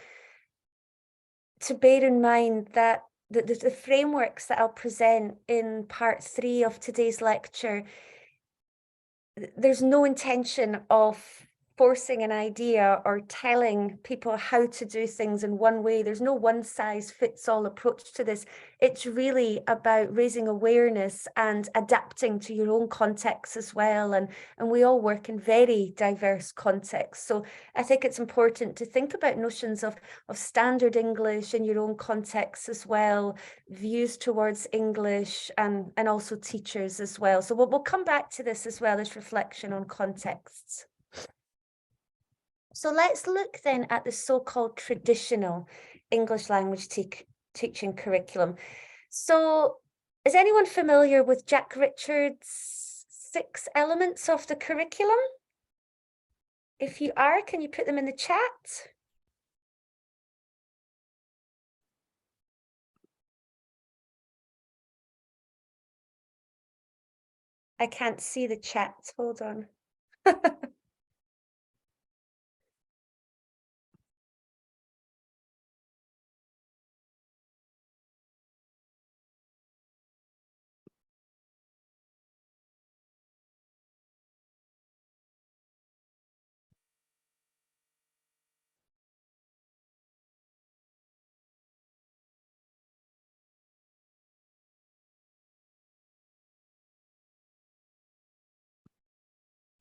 to bear in mind that the frameworks that I'll present in part 3 of today's lecture, there's no intention of forcing an idea or telling people how to do things in one way. There's no one size fits all approach to this. It's really about raising awareness and adapting to your own context as well. And we all work in very diverse contexts. So I think it's important to think about notions of standard English in your own context as well, views towards English, and also teachers as well. So we'll come back to this as well as reflection on contexts. So let's look then at the so-called traditional English language teaching curriculum. So is anyone familiar with Jack Richard's 6 elements of the curriculum? If you are, can you put them in the chat? I can't see the chat. Hold on.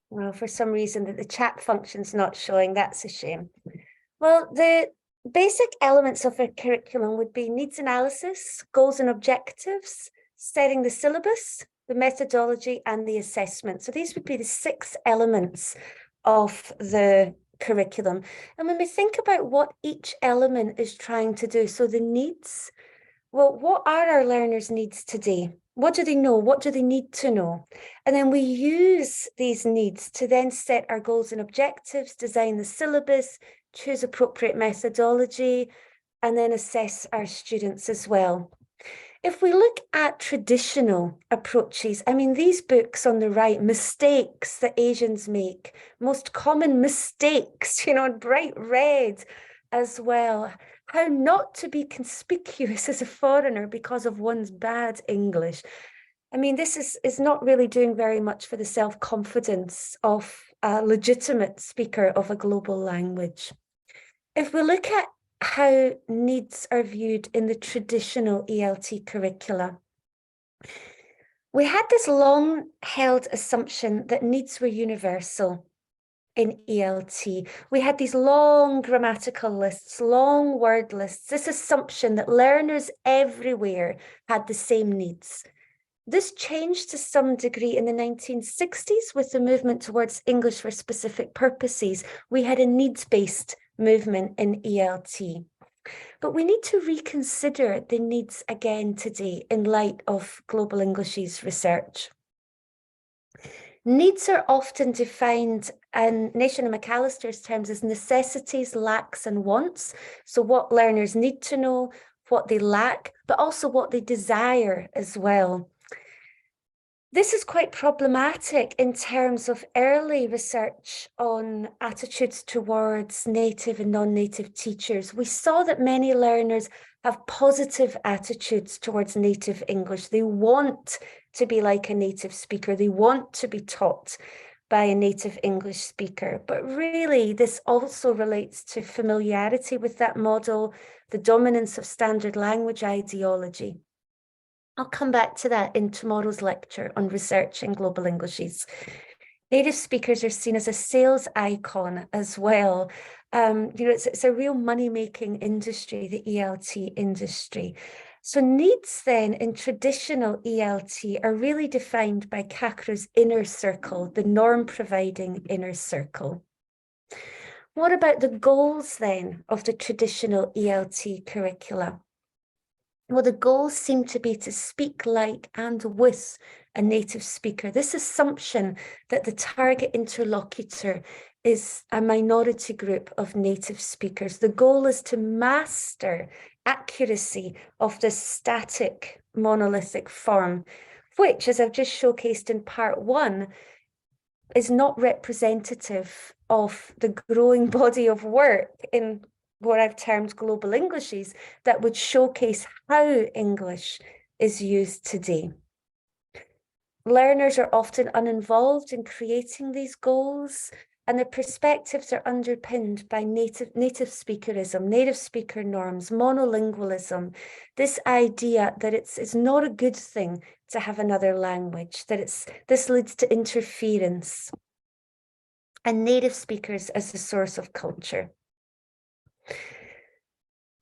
Well, for some reason that the chat function's not showing, that's a shame. Well, the basic elements of a curriculum would be needs analysis, goals and objectives, setting the syllabus, the methodology, and the assessment. So these would be the 6 elements of the curriculum. And when we think about what each element is trying to do, so the needs, well, what are our learners' needs today? What do they know? What do they need to know? And then we use these needs to then set our goals and objectives, design the syllabus, choose appropriate methodology, and then assess our students as well. If we look at traditional approaches, I mean, these books on the right, mistakes that Asians make, most common mistakes, you know, in bright red as well. How not to be conspicuous as a foreigner because of one's bad English. I mean, this is not really doing very much for the self-confidence of a legitimate speaker of a global language. If we look at how needs are viewed in the traditional ELT curricula, we had this long-held assumption that needs were universal in ELT. We had these long grammatical lists, long word lists, this assumption that learners everywhere had the same needs. This changed to some degree in the 1960s with the movement towards English for specific purposes. We had a needs-based movement in ELT. But we need to reconsider the needs again today in light of Global English's research. Needs are often defined in Nation and McAllister's terms as necessities, lacks, and wants. So what learners need to know, what they lack, but also what they desire as well. This is quite problematic in terms of early research on attitudes towards native and non-native teachers. We saw that many learners have positive attitudes towards native English. They want to be like a native speaker. They want to be taught by a native English speaker. But really, this also relates to familiarity with that model, the dominance of standard language ideology. I'll come back to that in tomorrow's lecture on research in global Englishes. Native speakers are seen as a sales icon as well. You know, it's a real money-making industry, the ELT industry. So needs then in traditional ELT are really defined by CACRA's inner circle, the norm-providing inner circle. What about the goals then of the traditional ELT curricula? Well, the goals seem to be to speak like and with a native speaker. This assumption that the target interlocutor is a minority group of native speakers. The goal is to master accuracy of this static monolithic form, which, as I've just showcased in part 1, is not representative of the growing body of work in what I've termed global Englishes that would showcase how English is used today. Learners are often uninvolved in creating these goals, and their perspectives are underpinned by native speakerism, native speaker norms, monolingualism, this idea that it's not a good thing to have another language, that this leads to interference, and native speakers as the source of culture.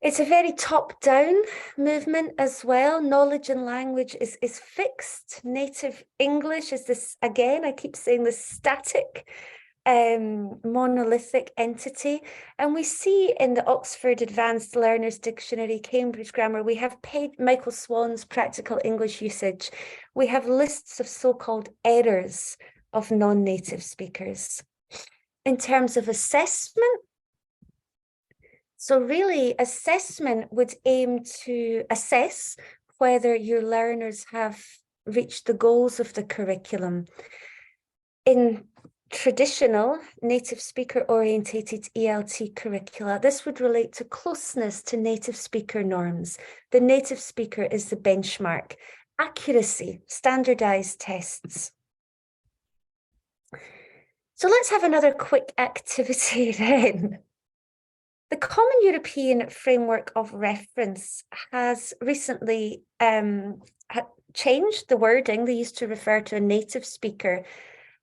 It's a very top-down movement as well. Knowledge and language is fixed. Native English is this, again, I keep saying this static, monolithic entity. And we see in the Oxford Advanced Learners Dictionary, Cambridge Grammar, we have Michael Swan's Practical English Usage. We have lists of so-called errors of non-native speakers. In terms of assessment, so really, assessment would aim to assess whether your learners have reached the goals of the curriculum. In traditional native speaker orientated ELT curricula, this would relate to closeness to native speaker norms. The native speaker is the benchmark. Accuracy, standardized tests. So let's have another quick activity then. The Common European Framework of Reference has recently changed the wording. They used to refer to a native speaker.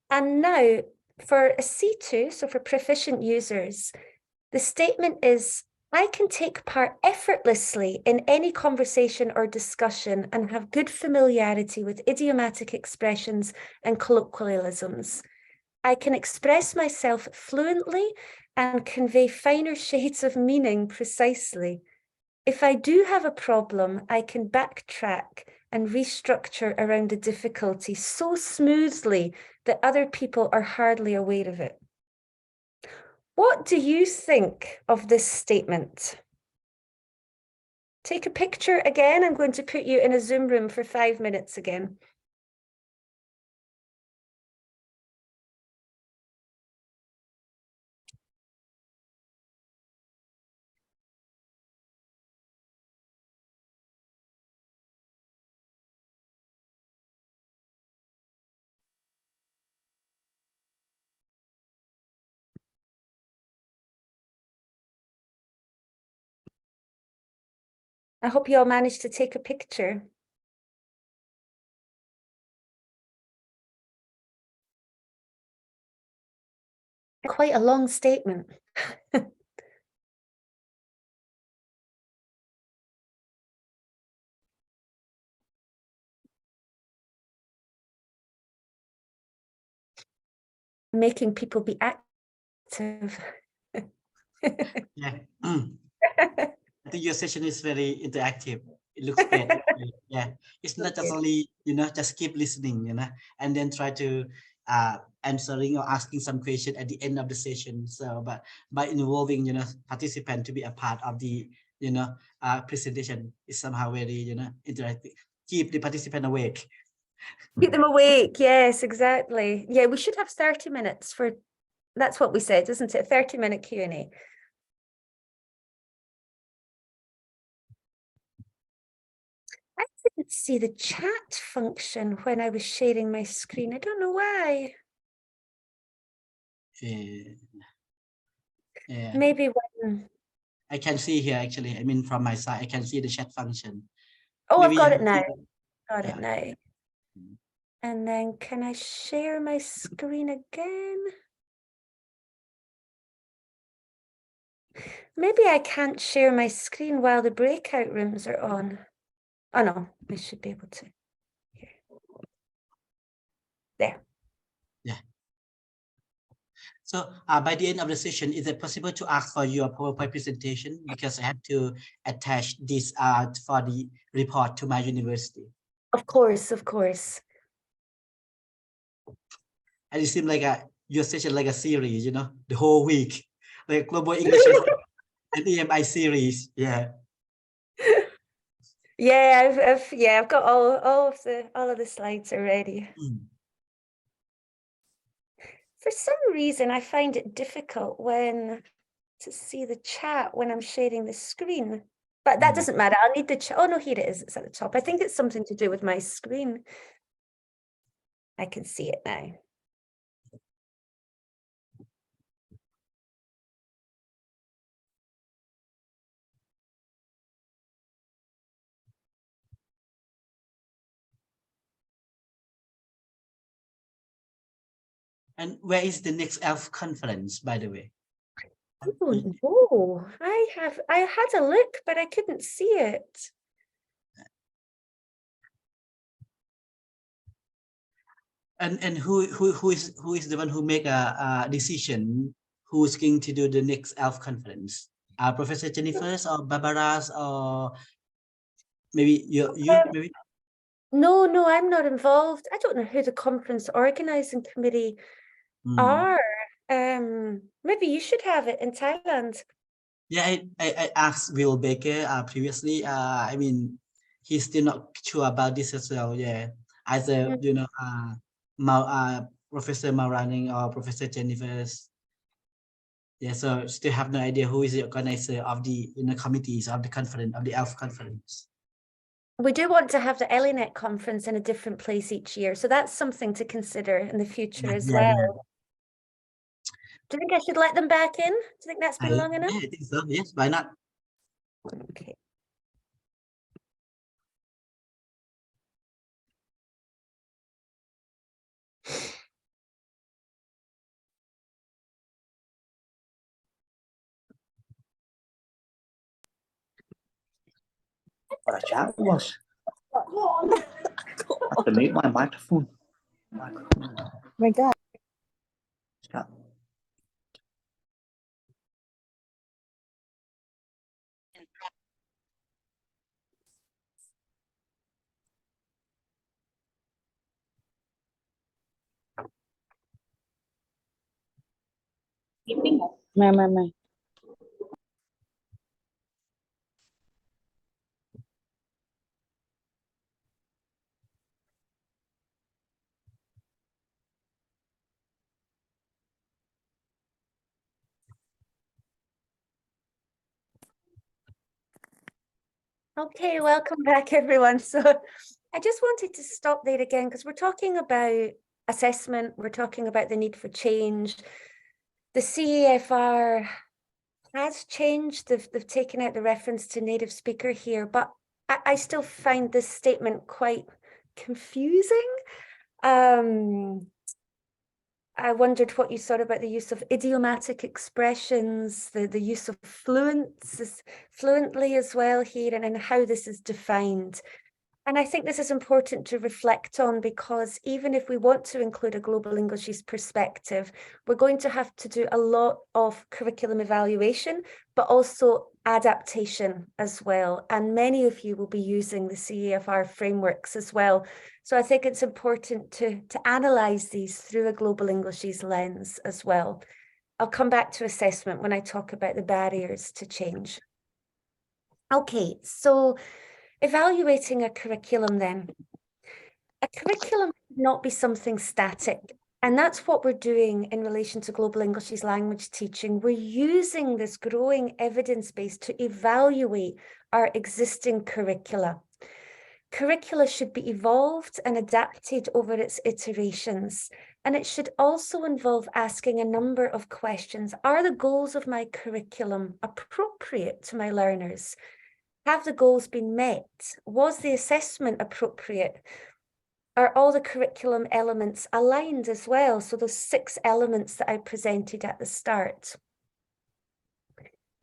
And now For a C2, so for proficient users, the statement is, I can take part effortlessly in any conversation or discussion and have good familiarity with idiomatic expressions and colloquialisms. I can express myself fluently and convey finer shades of meaning precisely. If I do have a problem, I can backtrack and restructure around a difficulty so smoothly that other people are hardly aware of it. What do you think of this statement? Take a picture again. I'm going to put you in a Zoom room for 5 minutes again. I hope you all managed to take a picture. Quite a long statement. Making people be active. Yeah. I think your session is very interactive. It looks great. Actually. Yeah. It's not just only, just keep listening, and then try to answering or asking some question at the end of the session. So, but by involving, participant to be a part of the, presentation is somehow very, interactive. Keep the participant awake. Keep them awake. Yes, exactly. Yeah, we should have 30 minutes for, that's what we said, isn't it? 30-minute Q&A. I didn't see the chat function when I was sharing my screen. I don't know why. Yeah. Maybe when... I can see here actually. I mean, from my side, I can see the chat function. Oh, Maybe I've got it now. Got it yeah. now. And then can I share my screen again? Maybe I can't share my screen while the breakout rooms are on. Oh no, I should be able to. Here. There. Yeah. So by the end of the session, is it possible to ask for your PowerPoint presentation? Because I have to attach this for the report to my university. Of course, of course. And it seems like your session like a series, the whole week, like Global English and EMI series. Yeah. Yeah, I've got all of the slides already. For some reason, I find it difficult to see the chat when I'm sharing the screen. But that doesn't matter. I'll need the chat. Oh no, here it is. It's at the top. I think it's something to do with my screen. I can see it now. And where is the next ELF conference, by the way? I don't know. I had a look, but I couldn't see it. And who is the one who make a decision who's going to do the next ELF conference? Professor Jennifer's or Barbara's or maybe you maybe? No, I'm not involved. I don't know who the conference organizing committee are. Maybe you should have it in Thailand. Yeah, I asked Will Baker previously. I mean, he's still not sure about this as well. Yeah, either Professor Mauraning or Professor Jennifer's. Yeah, so still have no idea who is the organizer of the committees of the conference of the ELF conference. We do want to have the ELINET conference in a different place each year, so that's something to consider in the future as well. Yeah. Do you think I should let them back in? Do you think that's been long enough? Yeah, I think so. Yes, why not? Okay. What a chat was. I have to mute my microphone. My God. Chat. My. Okay, welcome back, everyone. So I just wanted to stop there again because we're talking about assessment. We're talking about the need for change. The CEFR has changed. They've taken out the reference to native speaker here, but I still find this statement quite confusing. I wondered what you thought about the use of idiomatic expressions, the use of fluently as well here, and how this is defined. And I think this is important to reflect on because even if we want to include a global English's perspective, we're going to have to do a lot of curriculum evaluation, but also adaptation as well. And many of you will be using the CEFR frameworks as well. So I think it's important to analyse these through a global English's lens as well. I'll come back to assessment when I talk about the barriers to change. Okay, so evaluating a curriculum then. A curriculum should not be something static. And that's what we're doing in relation to global English's language teaching. We're using this growing evidence base to evaluate our existing curricula. Curricula should be evolved and adapted over its iterations. And it should also involve asking a number of questions. Are the goals of my curriculum appropriate to my learners? Have the goals been met? Was the assessment appropriate? Are all the curriculum elements aligned as well? So those 6 elements that I presented at the start.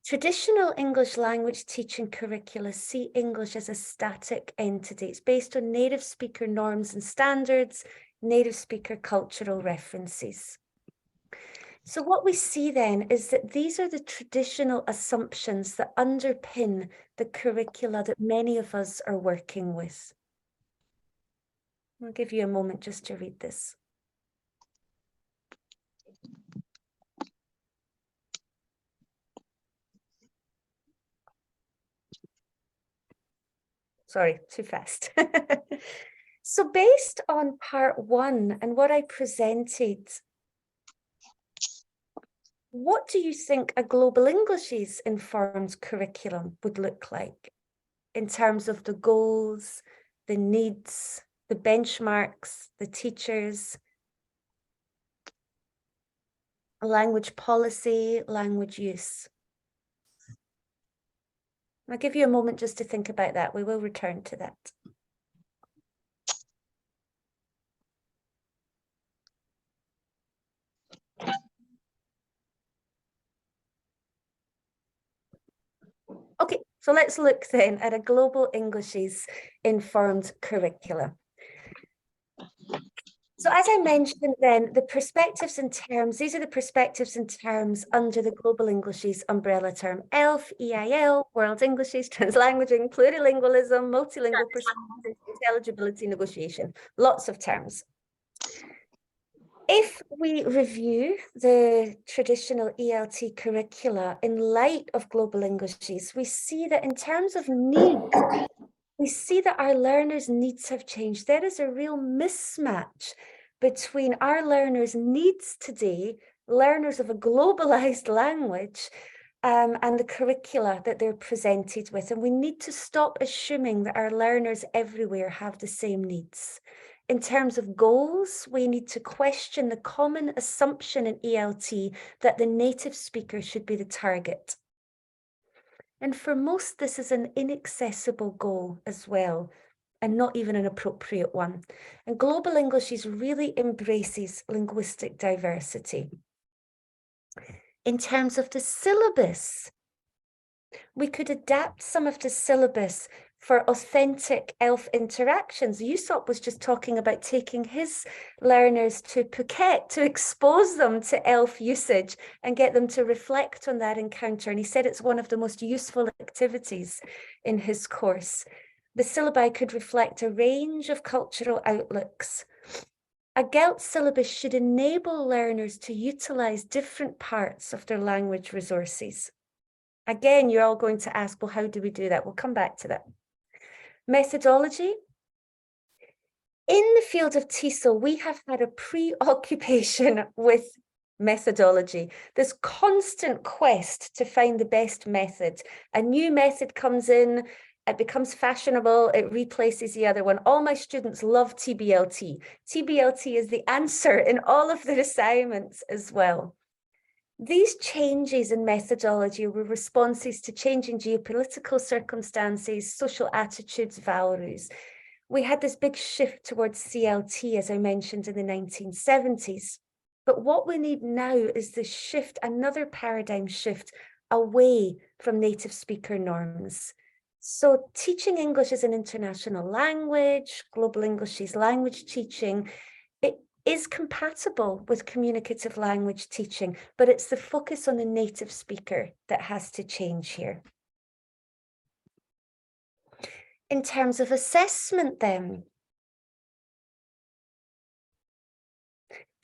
Traditional English language teaching curricula see English as a static entity. It's based on native speaker norms and standards, native speaker cultural references. So what we see then is that these are the traditional assumptions that underpin the curricula that many of us are working with. I'll give you a moment just to read this. Sorry, too fast. So based on part 1 and what I presented, what do you think a global English's informed curriculum would look like in terms of the goals, the needs, the benchmarks, the teachers, language policy, language use? I'll give you a moment just to think about that. We will return to that. Okay, so let's look then at a global English's informed curricula. So as I mentioned then, the perspectives and terms, these are the perspectives and terms under the global English's umbrella term: ELF, EIL, World Englishes, translanguaging, plurilingualism, multilingual perspectives, intelligibility, negotiation, lots of terms. If we review the traditional ELT curricula in light of global Englishes, we see that in terms of needs, we see that our learners' needs have changed. There is a real mismatch between our learners' needs today, learners of a globalised language, and the curricula that they're presented with. And we need to stop assuming that our learners everywhere have the same needs. In terms of goals, we need to question the common assumption in ELT that the native speaker should be the target. And for most, this is an inaccessible goal as well, and not even an appropriate one. And global English really embraces linguistic diversity. In terms of the syllabus, we could adapt some of the syllabus for authentic ELF interactions. Assoc was just talking about taking his learners to Phuket to expose them to ELF usage and get them to reflect on that encounter. And he said it's one of the most useful activities in his course. The syllabi could reflect a range of cultural outlooks. A GELT syllabus should enable learners to utilize different parts of their language resources. Again, you're all going to ask, well, how do we do that? We'll come back to that. Methodology. In the field of TESOL, we have had a preoccupation with methodology, this constant quest to find the best method. A new method comes in, it becomes fashionable, it replaces the other one. All my students love TBLT. TBLT is the answer in all of their assignments as well. These changes in methodology were responses to changing geopolitical circumstances, social attitudes, values. We had this big shift towards CLT, as I mentioned, in the 1970s. But what we need now is this shift, another paradigm shift away from native speaker norms. So teaching English as an international language, Global English is language teaching, it is compatible with communicative language teaching, but it's the focus on the native speaker that has to change here. In terms of assessment then,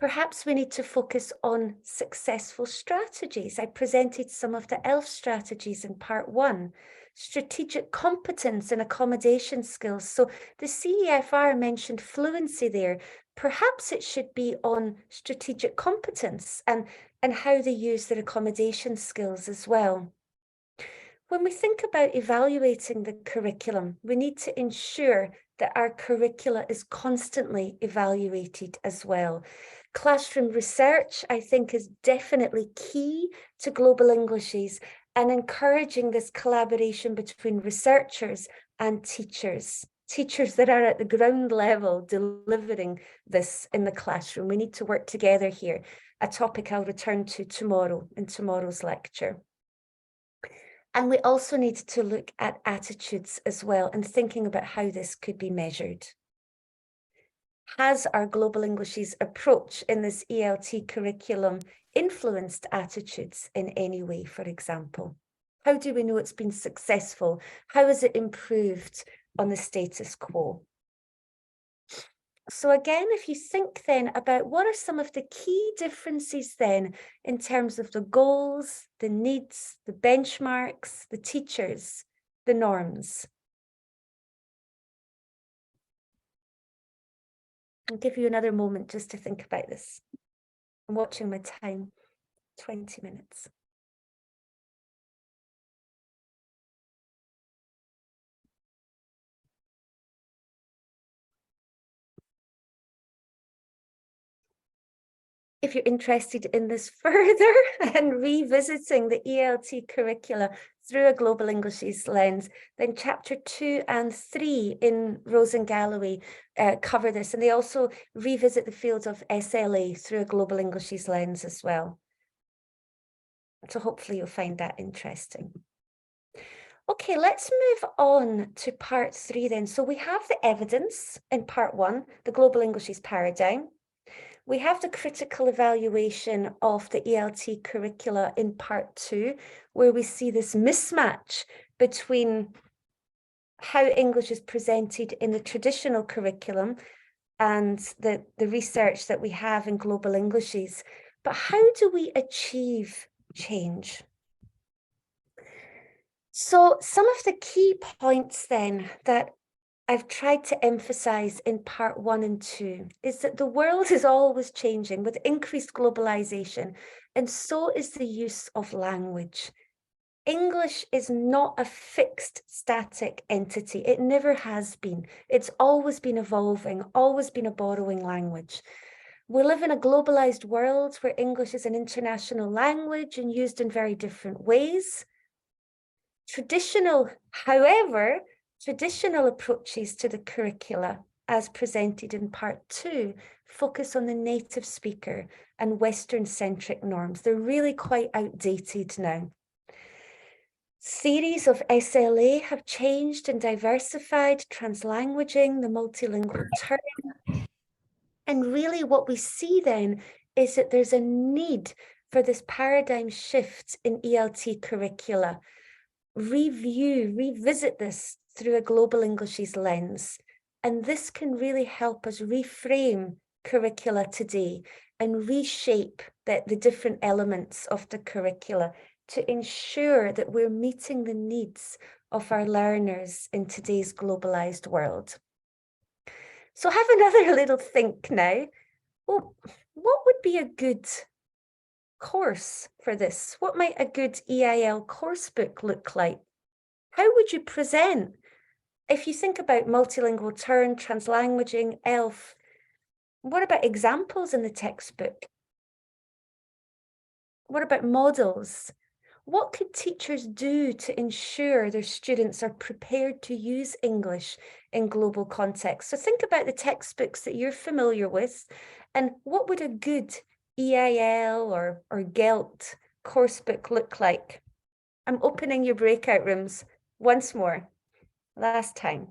perhaps we need to focus on successful strategies. I presented some of the ELF strategies in part 1. Strategic competence and accommodation skills. So the CEFR mentioned fluency there. Perhaps it should be on strategic competence and how they use their accommodation skills as well. When we think about evaluating the curriculum, we need to ensure that our curricula is constantly evaluated as well. Classroom research, I think, is definitely key to Global Englishes and encouraging this collaboration between researchers and teachers that are at the ground level delivering this in the classroom. We need to work together here, a topic I'll return to tomorrow in tomorrow's lecture. And we also need to look at attitudes as well and thinking about how this could be measured. Has our Global Englishes approach in this ELT curriculum influenced attitudes in any way, for example? How do we know it's been successful? How has it improved on the status quo? So again, if you think then about what are some of the key differences then in terms of the goals, the needs, the benchmarks, the teachers, the norms. I'll give you another moment just to think about this. I'm watching my time, 20 minutes. If you're interested in this further and revisiting the ELT curricula through a Global Englishes lens, then chapter 2 and 3 in Rose and Galloway cover this, and they also revisit the field of SLA through a Global Englishes lens as well. So hopefully you'll find that interesting. Okay, let's move on to part 3 then. So we have the evidence in part 1, the Global Englishes paradigm. We have the critical evaluation of the ELT curricula in part 2, where we see this mismatch between how English is presented in the traditional curriculum and the research that we have in Global Englishes. But how do we achieve change? So some of the key points then that I've tried to emphasize in part 1 and 2 is that the world is always changing with increased globalization, and so is the use of language. English is not a fixed, static entity. It never has been. It's always been evolving, always been a borrowing language. We live in a globalized world where English is an international language and used in very different ways. However, traditional approaches to the curricula, as presented in part 2, focus on the native speaker and Western-centric norms. They're really quite outdated now. Series of SLA have changed and diversified, translanguaging, the multilingual term. And really what we see then is that there's a need for this paradigm shift in ELT curricula. Revisit this through a global English's lens. And this can really help us reframe curricula today and reshape the different elements of the curricula to ensure that we're meeting the needs of our learners in today's globalized world. So have another little think now. Well, what would be a good course for this? What might a good EIL course book look like? How would you present? If you think about multilingual turn, translanguaging, ELF, what about examples in the textbook? What about models? What could teachers do to ensure their students are prepared to use English in global context? So think about the textbooks that you're familiar with, and what would a good EIL or GELT course book look like? I'm opening your breakout rooms once more, last time.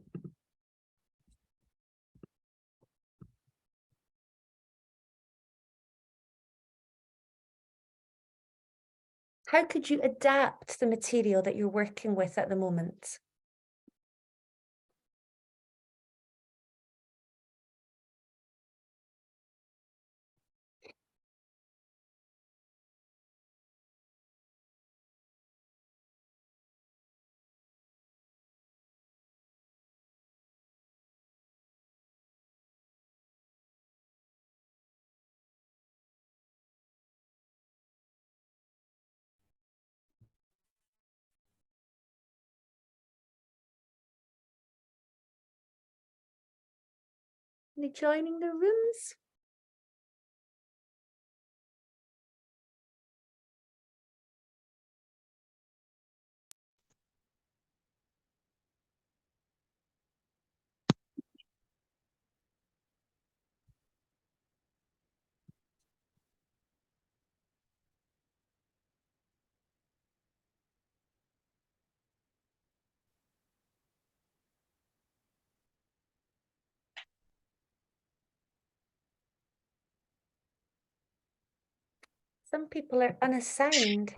How could you adapt the material that you're working with at the moment? Are you joining the rooms? Some people are unassigned.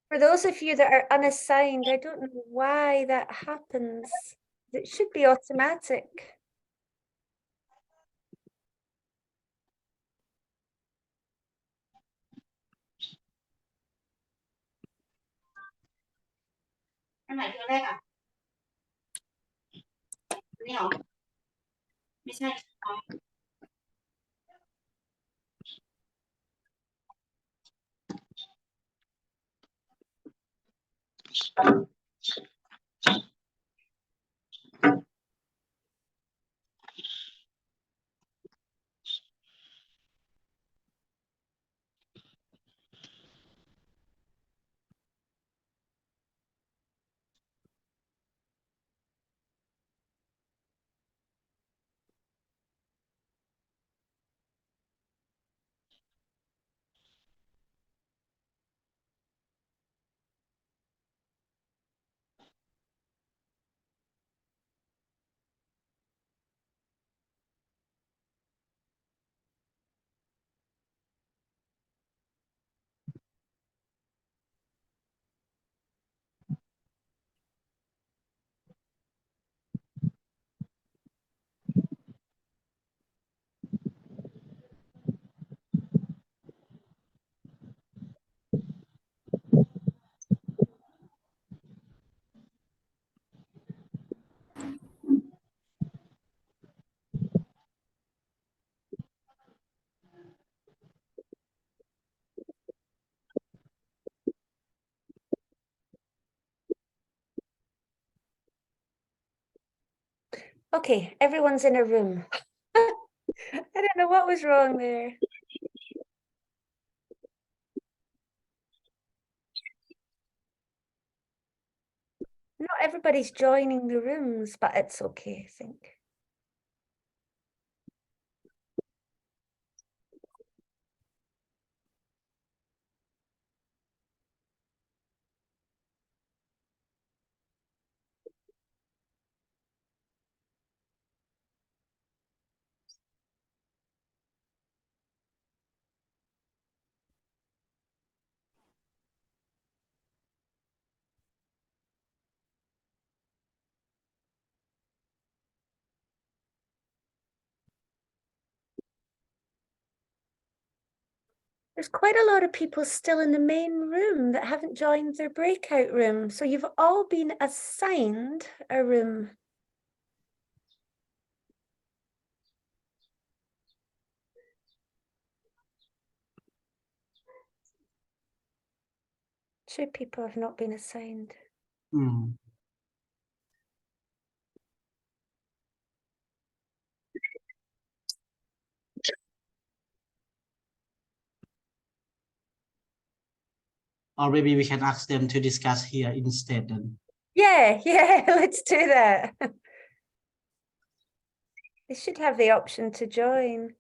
For those of you that are unassigned, I don't know why that happens. It should be automatic. Okay, everyone's in a room. I don't know what was wrong there. Not everybody's joining the rooms, but it's okay, I think. There's quite a lot of people still in the main room that haven't joined their breakout room. So you've all been assigned a room. Two people have not been assigned. Hmm. Or maybe we can ask them to discuss here instead then. Yeah, let's do that. They should have the option to join.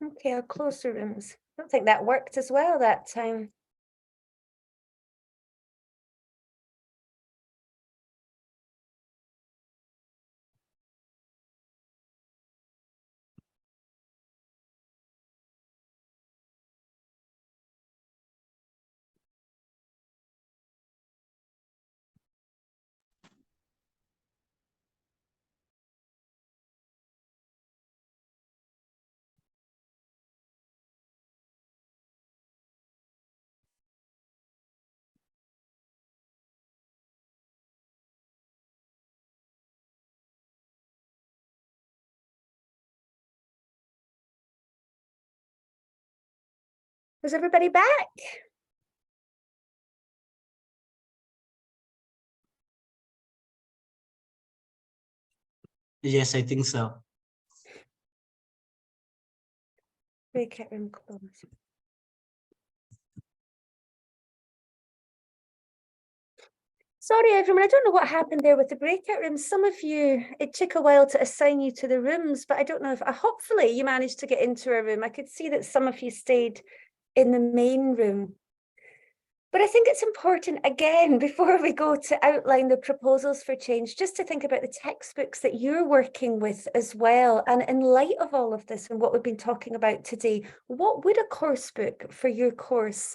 Okay, I'll close the rooms. I don't think that worked as well that time. Was everybody back? Yes, I think so. Breakout room closed. Sorry, everyone, I don't know what happened there with the breakout rooms. Some of you, it took a while to assign you to the rooms, but I don't know if, hopefully you managed to get into a room. I could see that some of you stayed in the main room. But I think it's important, again, before we go to outline the proposals for change, just to think about the textbooks that you're working with as well. And in light of all of this and what we've been talking about today, what would a course book for your course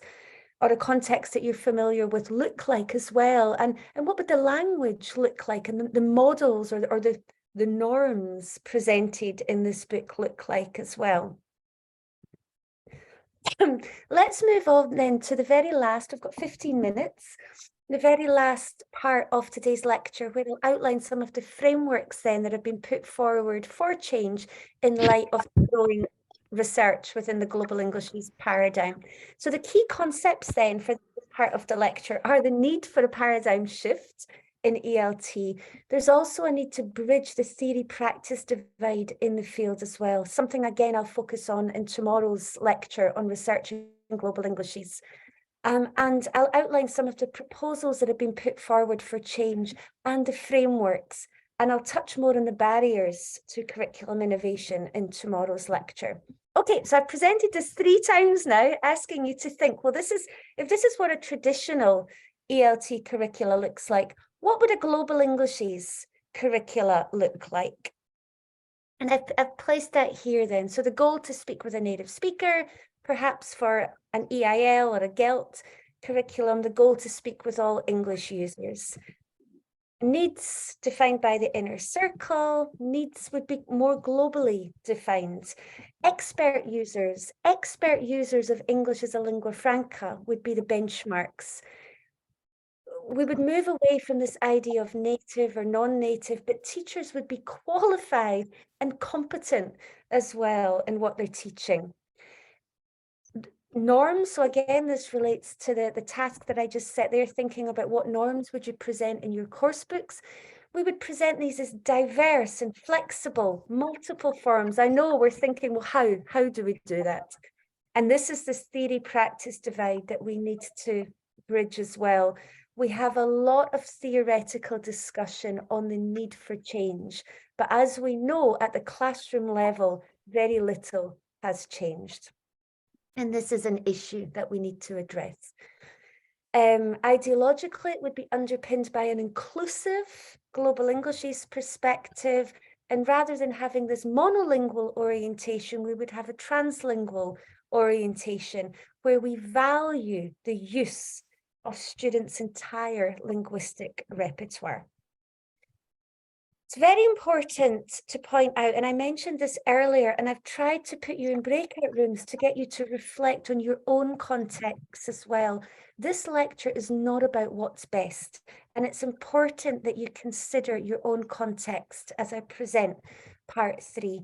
or a context that you're familiar with look like as well? And what would the language look like, and the models or the norms presented in this book look like as well? Let's move on then to the very last. I've got 15 minutes. The very last part of today's lecture, where I'll outline some of the frameworks then that have been put forward for change in light of growing research within the global English use paradigm. So the key concepts then for this part of the lecture are the need for a paradigm shift in ELT, there's also a need to bridge the theory-practice divide in the field as well, something again I'll focus on in tomorrow's lecture on researching global Englishes. And I'll outline some of the proposals that have been put forward for change and the frameworks, and I'll touch more on the barriers to curriculum innovation in tomorrow's lecture. Okay, so I've presented this 3 times now, asking you to think, well, if this is what a traditional ELT curricula looks like, what would a global Englishes curricula look like? And I've placed that here then. So the goal to speak with a native speaker, perhaps for an EIL or a GELT curriculum, the goal to speak with all English users. Needs defined by the inner circle, needs would be more globally defined. Expert users of English as a lingua franca would be the benchmarks. We would move away from this idea of native or non-native, but teachers would be qualified and competent as well in what they're teaching. Norms, so again, this relates to the task that I just set there, thinking about what norms would you present in your course books. We would present these as diverse and flexible, multiple forms. I know we're thinking, well, how do we do that? And this is this theory-practice divide that we need to bridge as well. We have a lot of theoretical discussion on the need for change, but as we know, at the classroom level, very little has changed. And this is an issue that we need to address. Ideologically, it would be underpinned by an inclusive global Englishes perspective. And rather than having this monolingual orientation, we would have a translingual orientation where we value the use of students' entire linguistic repertoire. It's very important to point out, and I mentioned this earlier, and I've tried to put you in breakout rooms to get you to reflect on your own context as well. This lecture is not about what's best, and it's important that you consider your own context as I present part 3.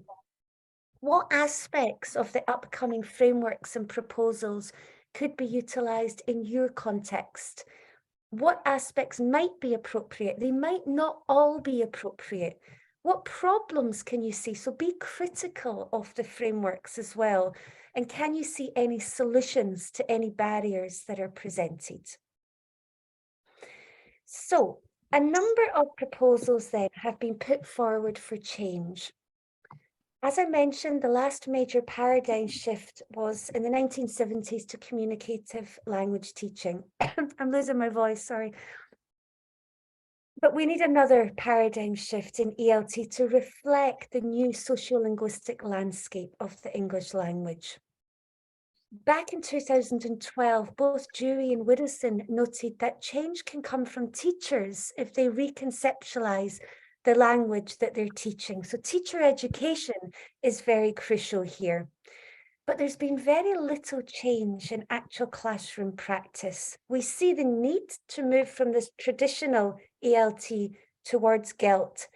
What aspects of the upcoming frameworks and proposals could be utilised in your context? What aspects might be appropriate? They might not all be appropriate. What problems can you see? So be critical of the frameworks as well. And can you see any solutions to any barriers that are presented? So a number of proposals then have been put forward for change. As I mentioned, the last major paradigm shift was in the 1970s to communicative language teaching. I'm losing my voice, sorry. But we need another paradigm shift in ELT to reflect the new sociolinguistic landscape of the English language. Back in 2012, both Dewey and Widdowson noted that change can come from teachers if they reconceptualize the language that they're teaching. So teacher education is very crucial here. But there's been very little change in actual classroom practice. We see the need to move from this traditional ELT towards GELT.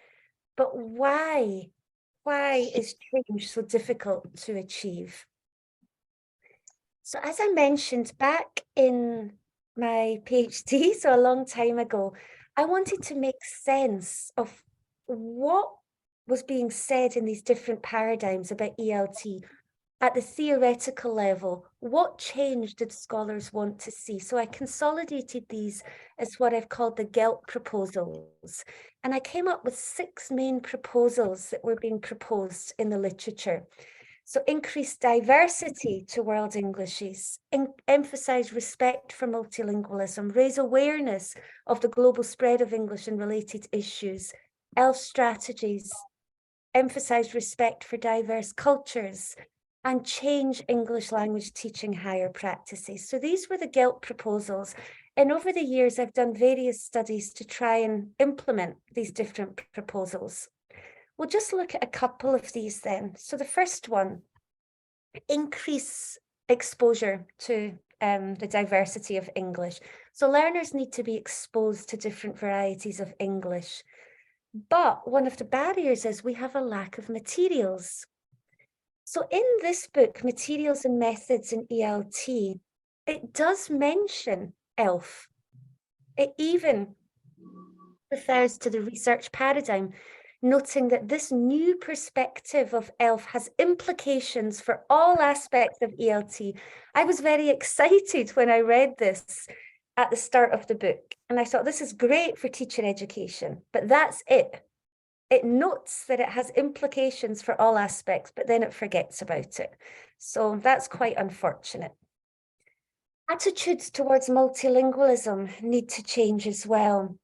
But why? Why is change so difficult to achieve? So as I mentioned back in my PhD, so a long time ago, I wanted to make sense of what was being said in these different paradigms about ELT at the theoretical level. What change did scholars want to see? So I consolidated these as what I've called the GELT proposals. And I came up with 6 main proposals that were being proposed in the literature. So increase diversity to world Englishes, emphasize respect for multilingualism, raise awareness of the global spread of English and related issues, ELF strategies, emphasize respect for diverse cultures, and change English language teaching higher practices. So these were the GELT proposals. And over the years, I've done various studies to try and implement these different proposals. We'll just look at a couple of these then. So the first one, increase exposure to the diversity of English. So learners need to be exposed to different varieties of English. But one of the barriers is we have a lack of materials. So in this book, Materials and Methods in ELT, it does mention ELF. It even refers to the research paradigm, noting that this new perspective of ELF has implications for all aspects of ELT. I was very excited when I read this at the start of the book, and I thought this is great for teacher education, but that's it. It notes that it has implications for all aspects, but then it forgets about it. So that's quite unfortunate. Attitudes towards multilingualism need to change as well.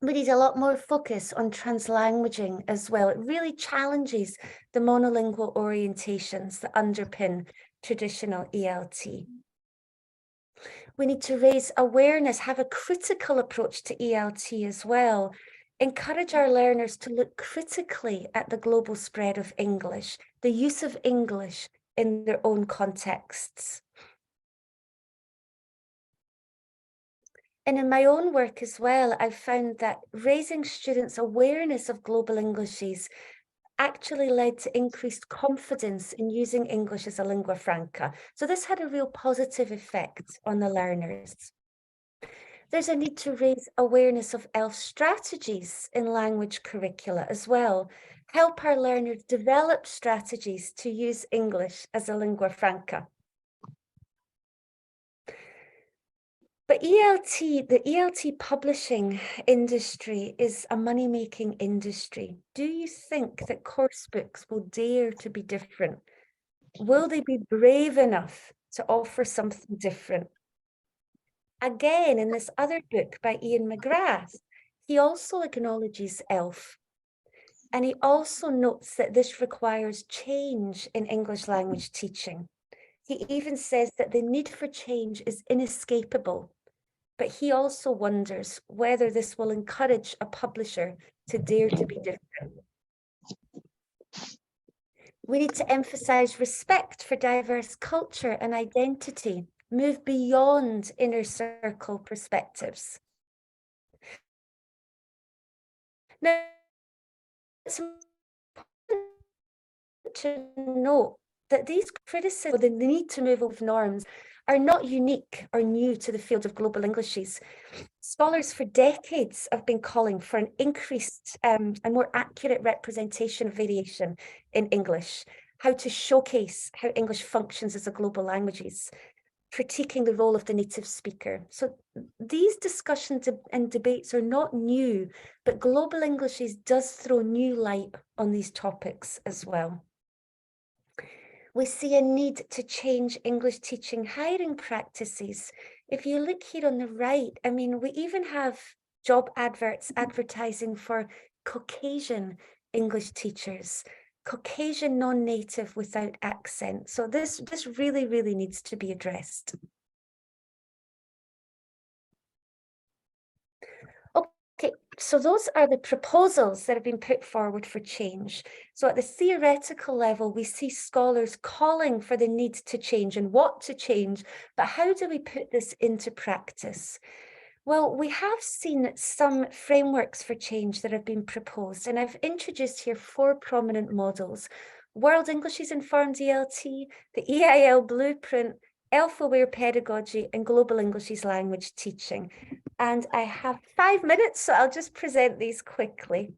We need a lot more focus on translanguaging as well. It really challenges the monolingual orientations that underpin traditional ELT. We need to raise awareness, have a critical approach to ELT as well. Encourage our learners to look critically at the global spread of English, the use of English in their own contexts. And in my own work as well, I've found that raising students' awareness of global Englishes actually led to increased confidence in using English as a lingua franca. So this had a real positive effect on the learners. There's a need to raise awareness of ELF strategies in language curricula as well. Help our learners develop strategies to use English as a lingua franca. But the ELT publishing industry is a money-making industry. Do you think that course books will dare to be different? Will they be brave enough to offer something different? Again, in this other book by Ian McGrath, he also acknowledges ELF. And he also notes that this requires change in English language teaching. He even says that the need for change is inescapable. But he also wonders whether this will encourage a publisher to dare to be different. We need to emphasize respect for diverse culture and identity, move beyond inner circle perspectives. Now, it's important to note that these criticisms, the need to move off norms, are not unique or new to the field of global Englishes. Scholars for decades have been calling for an increased and more accurate representation of variation in English, how to showcase how English functions as a global language, critiquing the role of the native speaker. So these discussions and debates are not new, but global Englishes does throw new light on these topics as well. We see a need to change English teaching hiring practices. If you look here on the right, I mean, we even have job adverts advertising for Caucasian English teachers, Caucasian non-native without accent. So this really, really needs to be addressed. Okay, so those are the proposals that have been put forward for change. So at the theoretical level, we see scholars calling for the need to change and what to change, but how do we put this into practice? Well, we have seen some frameworks for change that have been proposed, and I've introduced here 4 prominent models: World Englishes Informed ELT, the EIL Blueprint, ELF-aware pedagogy, and Global Englishes language teaching. And I have 5 minutes, so I'll just present these quickly.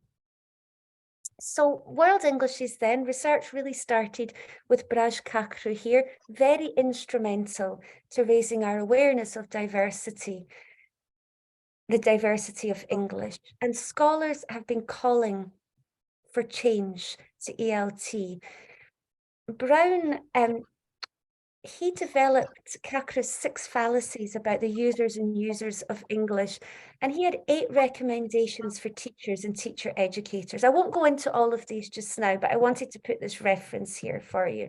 So World Englishes then, research really started with Braj Kakru here, very instrumental to raising our awareness of diversity, the diversity of English. And scholars have been calling for change to ELT. Brown, he developed Kakru's 6 fallacies about the users and users of English, and he had 8 recommendations for teachers and teacher educators. I won't go into all of these just now, but I wanted to put this reference here for you.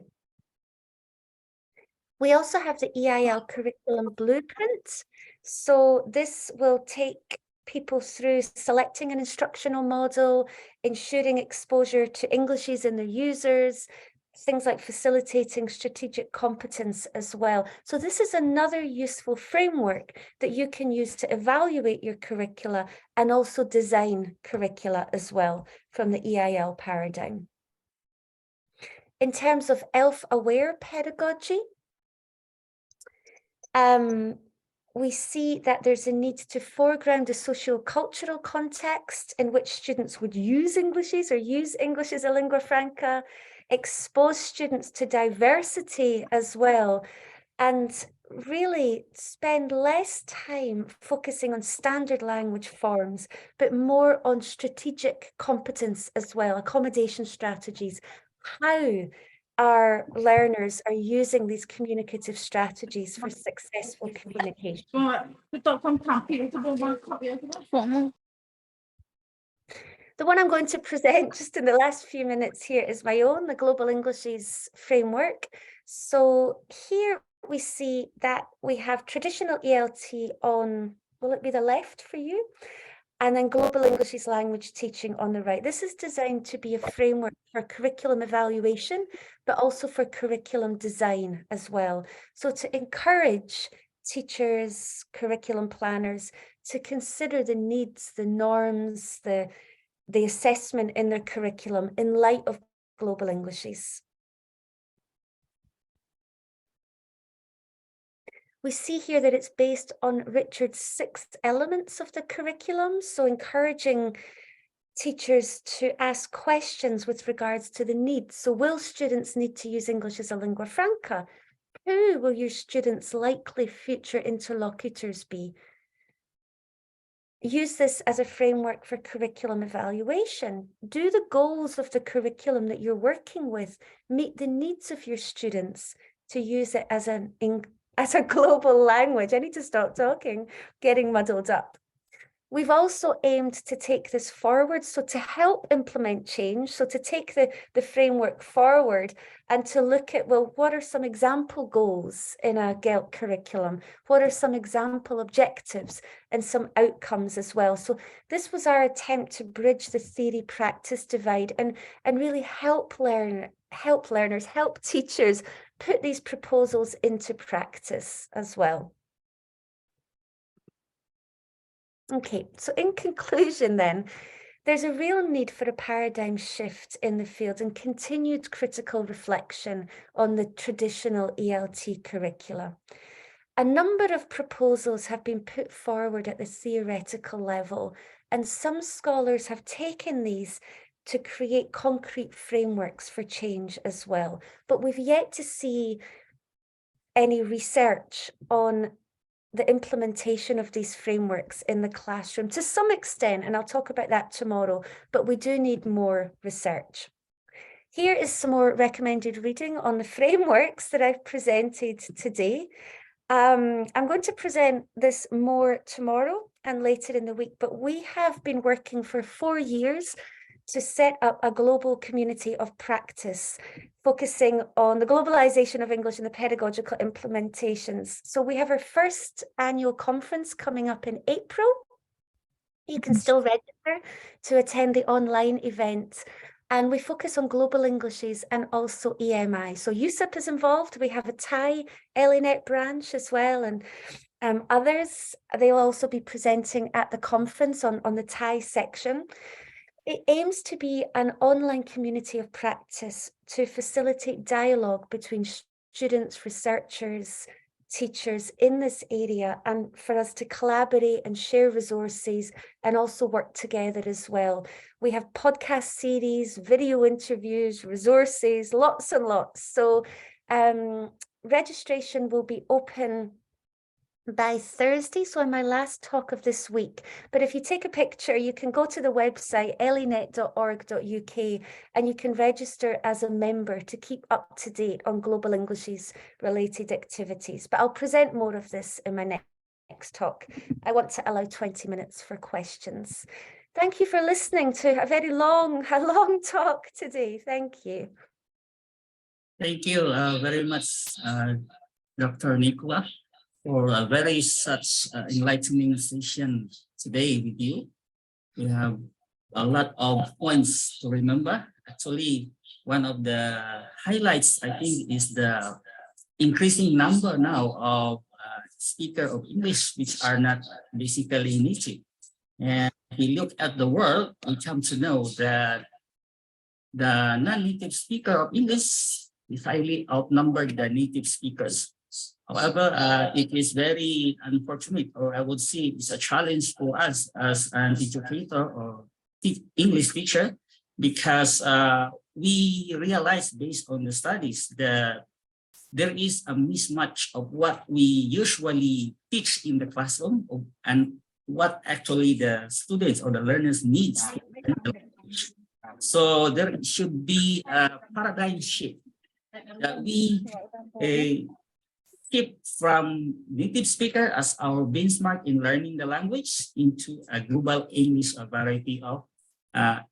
We also have the EIL curriculum blueprint. So this will take people through selecting an instructional model, ensuring exposure to Englishes and their users, things like facilitating strategic competence as well. So this is another useful framework that you can use to evaluate your curricula and also design curricula as well from the EIL paradigm. In terms of ELF-aware pedagogy, we see that there's a need to foreground the socio-cultural context in which students would use Englishes or use English as a lingua franca, expose students to diversity as well, and really spend less time focusing on standard language forms, but more on strategic competence as well, accommodation strategies, how our learners are using these communicative strategies for successful communication. The one I'm going to present just in the last few minutes here is my own, the Global Englishes framework. So here we see that we have traditional ELT on, will it be the left for you? And then Global Englishes language teaching on the right. This is designed to be a framework for curriculum evaluation, but also for curriculum design as well. So to encourage teachers, curriculum planners to consider the needs, the norms, the assessment in their curriculum in light of Global Englishes. We see here that it's based on Richard's 6 elements of the curriculum, so encouraging teachers to ask questions with regards to the needs. So will students need to use English as a lingua franca? Who will your students' likely future interlocutors be? Use this as a framework for curriculum evaluation. Do the goals of the curriculum that you're working with meet the needs of your students to use it as a global language? I need to stop talking, getting muddled up. We've also aimed to take this forward, so to help implement change, so to take the framework forward and to look at, well, what are some example goals in a GELT curriculum? What are some example objectives and some outcomes as well? So this was our attempt to bridge the theory-practice divide and really help learners, help teachers put these proposals into practice as well. Okay, so in conclusion then, there's a real need for a paradigm shift in the field and continued critical reflection on the traditional ELT curricula. A number of proposals have been put forward at the theoretical level, and some scholars have taken these to create concrete frameworks for change as well. But we've yet to see any research on the implementation of these frameworks in the classroom to some extent, and I'll talk about that tomorrow, but we do need more research. Here is some more recommended reading on the frameworks that I've presented today. I'm going to present this more tomorrow and later in the week, but we have been working for 4 years to set up a global community of practice, focusing on the globalization of English and the pedagogical implementations. So we have our first annual conference coming up in April. You can still register to attend the online event. And we focus on Global Englishes and also EMI. So USIP is involved. We have a Thai ELINET branch as well, and others. They'll also be presenting at the conference on the Thai section. It aims to be an online community of practice to facilitate dialogue between students, researchers, teachers in this area, and for us to collaborate and share resources and also work together as well. We have podcast series, video interviews, resources, lots and lots. So registration will be open by Thursday, so on my last talk of this week. But if you take a picture, you can go to the website elinet.org.uk and you can register as a member to keep up to date on Global Englishes related activities. But I'll present more of this in my next talk. I want to allow 20 minutes for questions. Thank you for listening to a very long talk today. Thank you. Thank you very much, Dr. Nicola, for a very such enlightening session today with you. We have a lot of points to remember. Actually, one of the highlights, I think, is the increasing number now of speakers of English which are not basically native. And if we look at the world, we come to know that the non-native speaker of English is highly outnumbered the native speakers. However, it is very unfortunate, or I would say it's a challenge for us as an educator or English teacher, because we realize based on the studies that there is a mismatch of what we usually teach in the classroom and what actually the students or the learners needs. So there should be a paradigm shift that we keep from native speaker as our benchmark in learning the language into a global English, a variety of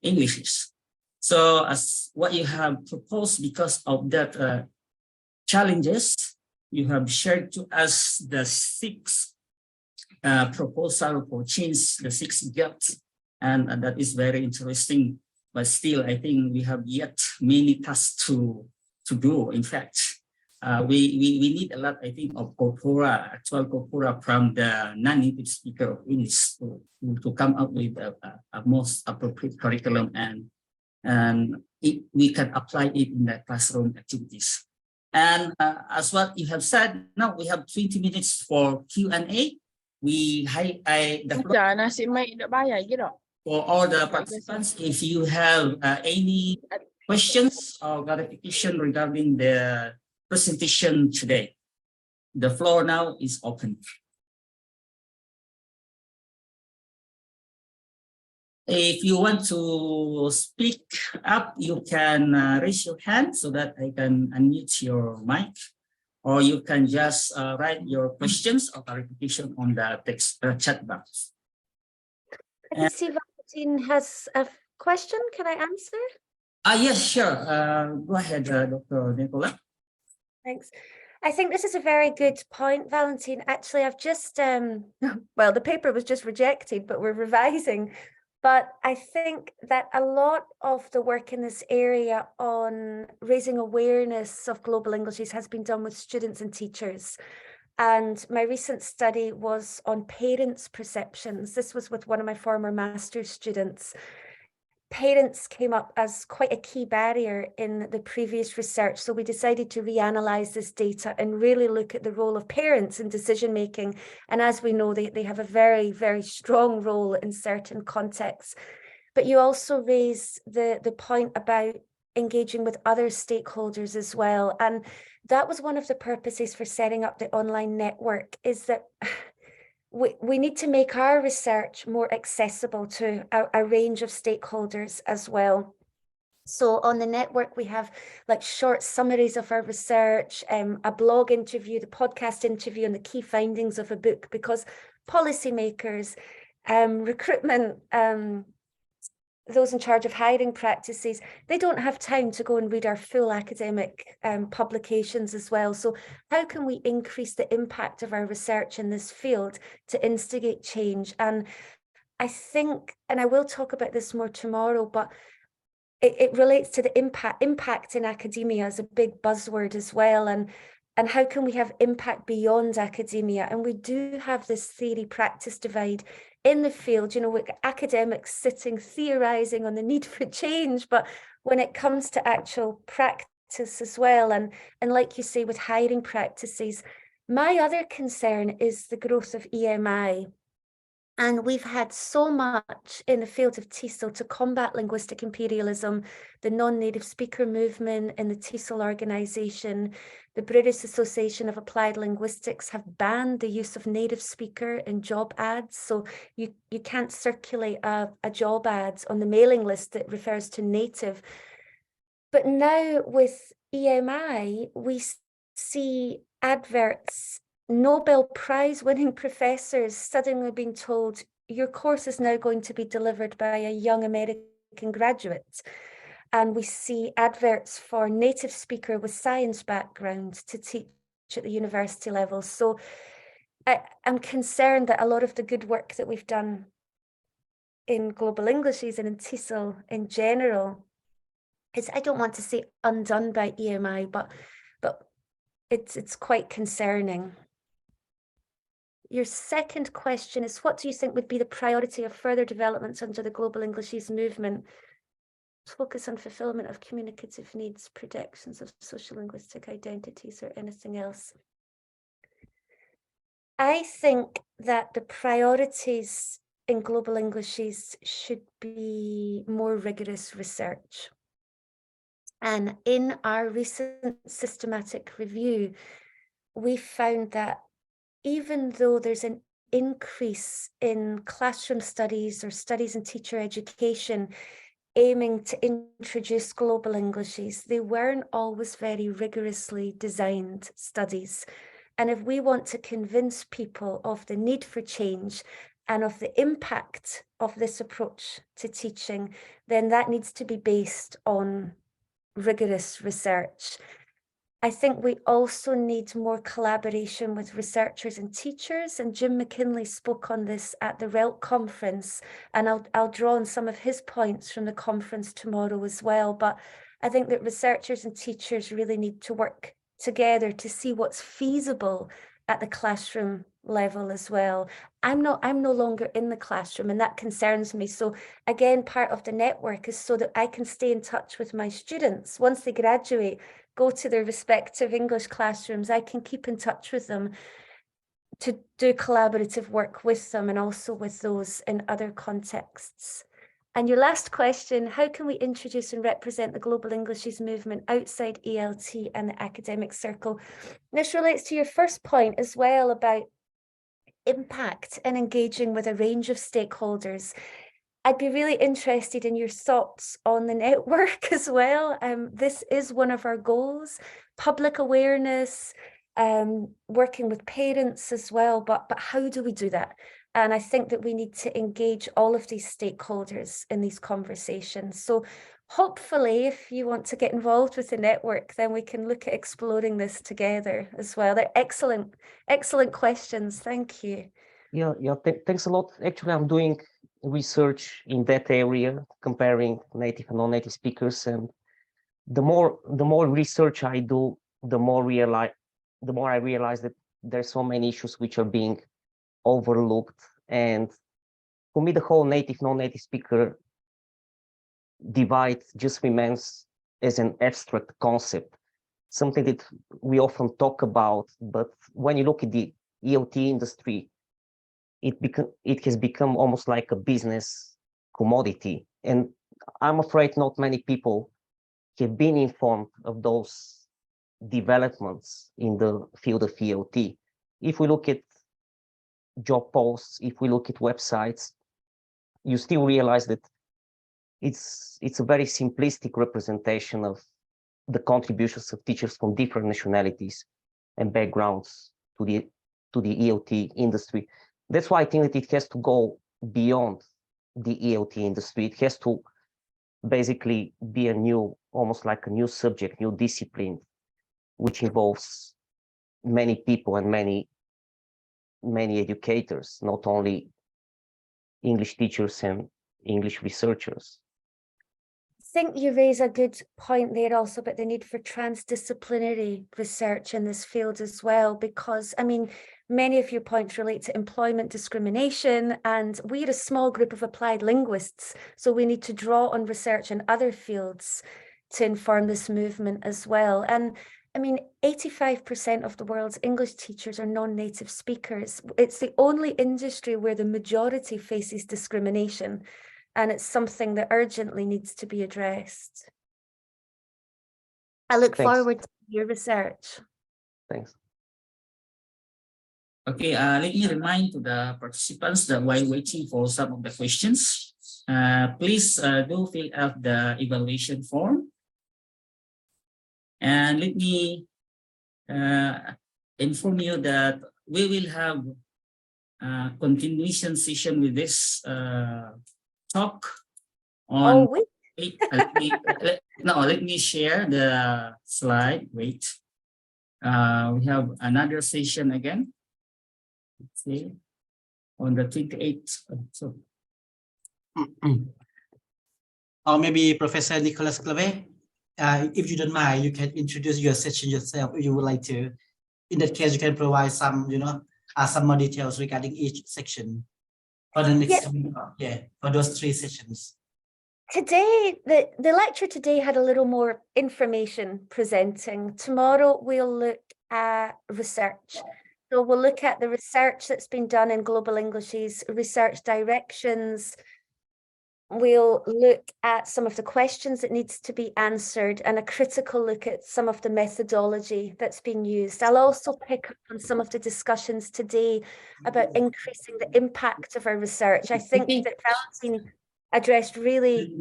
Englishes. So as what you have proposed, because of that challenges, you have shared to us the 6 proposal for change, the 6 gaps, and that is very interesting. But still, I think we have yet many tasks to do. In fact, we need a lot, I think, of actual corpora from the non-native speaker of English to come up with a most appropriate curriculum, and we can apply it in the classroom activities. And as what you have said, now we have 20 minutes for Q&A. The floor for all the participants. If you have any questions or clarification regarding the presentation today, the floor now is open. If you want to speak up, you can raise your hand so that I can unmute your mic, or you can just write your questions or clarification on the text chat box. I see Valentin has a question. Can I answer? Yes, sure. Go ahead, Dr. Nicola. Thanks. I think this is a very good point, Valentin. Actually, I've just, well, the paper was just rejected, but we're revising. But I think that a lot of the work in this area on raising awareness of global Englishes has been done with students and teachers. And my recent study was on parents' perceptions. This was with one of my former master's students. Parents came up as quite a key barrier in the previous research. So we decided to reanalyze this data and really look at the role of parents in decision making. And as we know, they have a very, very strong role in certain contexts. But you also raise the point about engaging with other stakeholders as well. And that was one of the purposes for setting up the online network, is that we need to make our research more accessible to a range of stakeholders as well. So on the network, we have like short summaries of our research, a blog interview, the podcast interview, and the key findings of a book, because policymakers, recruitment, those in charge of hiring practices, they don't have time to go and read our full academic publications as well. So how can we increase the impact of our research in this field to instigate change? And I think, and I will talk about this more tomorrow, but it relates to the impact in academia as a big buzzword as well. And how can we have impact beyond academia? And we do have this theory practice divide in the field, you know, with academics sitting theorizing on the need for change, but when it comes to actual practice as well, and like you say, with hiring practices, my other concern is the growth of EMI. And we've had so much in the field of TESOL to combat linguistic imperialism, the non-native speaker movement in the TESOL organisation. The British Association of Applied Linguistics have banned the use of native speaker in job ads. So you can't circulate a job ad on the mailing list that refers to native. But now with EMI, we see adverts, Nobel Prize winning professors suddenly being told your course is now going to be delivered by a young American graduate. And we see adverts for native speaker with science background to teach at the university level. So I'm concerned that a lot of the good work that we've done in global Englishes and in TESOL in general is, I don't want to say undone by EMI, but it's quite concerning. Your second question is, what do you think would be the priority of further developments under the global Englishes movement? Focus on fulfillment of communicative needs, predictions of social linguistic identities, or anything else? I think that the priorities in global Englishes should be more rigorous research. And in our recent systematic review, we found that even though there's an increase in classroom studies or studies in teacher education aiming to introduce global Englishes, they weren't always very rigorously designed studies. And if we want to convince people of the need for change and of the impact of this approach to teaching, then that needs to be based on rigorous research. I think we also need more collaboration with researchers and teachers, and Jim McKinley spoke on this at the RELT conference, and I'll draw on some of his points from the conference tomorrow as well. But I think that researchers and teachers really need to work together to see what's feasible at the classroom level as well. I'm no longer in the classroom, and that concerns me. So again, part of the network is so that I can stay in touch with my students. Once they graduate, go to their respective English classrooms, I can keep in touch with them to do collaborative work with them and also with those in other contexts. And your last question, how can we introduce and represent the global Englishes movement outside ELT and the academic circle? This relates to your first point as well about impact and engaging with a range of stakeholders. I'd be really interested in your thoughts on the network as well. This is one of our goals, public awareness, working with parents as well, but how do we do that? And I think that we need to engage all of these stakeholders in these conversations. So hopefully, if you want to get involved with the network, then we can look at exploring this together as well. They're excellent, excellent questions. Thank you. Yeah, thanks a lot. Actually, I'm doing research in that area, comparing native and non-native speakers, and the more research I do, the more I realize that there's so many issues which are being overlooked. And for me, the whole native non-native speaker divide just remains as an abstract concept, something that we often talk about, but when you look at the ELT industry, it has become almost like a business commodity. And I'm afraid not many people have been informed of those developments in the field of ELT. If we look at job posts, if we look at websites, you still realize that it's a very simplistic representation of the contributions of teachers from different nationalities and backgrounds to the ELT industry. That's why I think that it has to go beyond the ELT industry. It has to basically be almost like a new subject, new discipline, which involves many people and many educators, not only English teachers and English researchers. I think you raise a good point there also about the need for transdisciplinary research in this field as well, because I mean, many of your points relate to employment discrimination, and we're a small group of applied linguists, so we need to draw on research in other fields to inform this movement as well. And I mean, 85% of the world's English teachers are non-native speakers. It's the only industry where the majority faces discrimination, and it's something that urgently needs to be addressed. I look forward to your research. Thanks. Okay, let me remind to the participants that while waiting for some of the questions, please do fill out the evaluation form. And let me inform you that we will have a continuation session with this talk on. Oh, wait. Let me share the slide. Wait. We have another session again. See, on the 28th. So. Or maybe Professor Nicola Galloway, if you don't mind, you can introduce your session yourself if you would like to. In that case, you can provide some, some more details regarding each section for the next, for those 3 sessions. Today, the lecture today had a little more information presenting. Tomorrow, we'll look at research. So we'll look at the research that's been done in Global English's research directions. We'll look at some of the questions that needs to be answered and a critical look at some of the methodology that's been used. I'll also pick up on some of the discussions today about increasing the impact of our research. I think that Valentin addressed really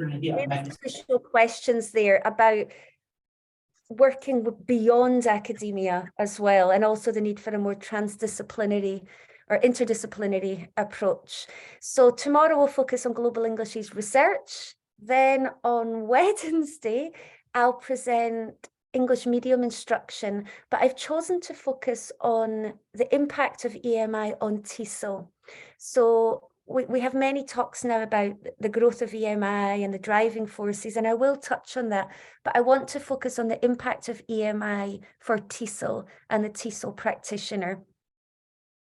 crucial questions there about working beyond academia as well, and also the need for a more transdisciplinary or interdisciplinary approach. So tomorrow we'll focus on Global English's research. Then on Wednesday, I'll present English medium instruction, but I've chosen to focus on the impact of EMI on TESOL. So we have many talks now about the growth of EMI and the driving forces, and I will touch on that, but I want to focus on the impact of EMI for TESOL and the TESOL practitioner.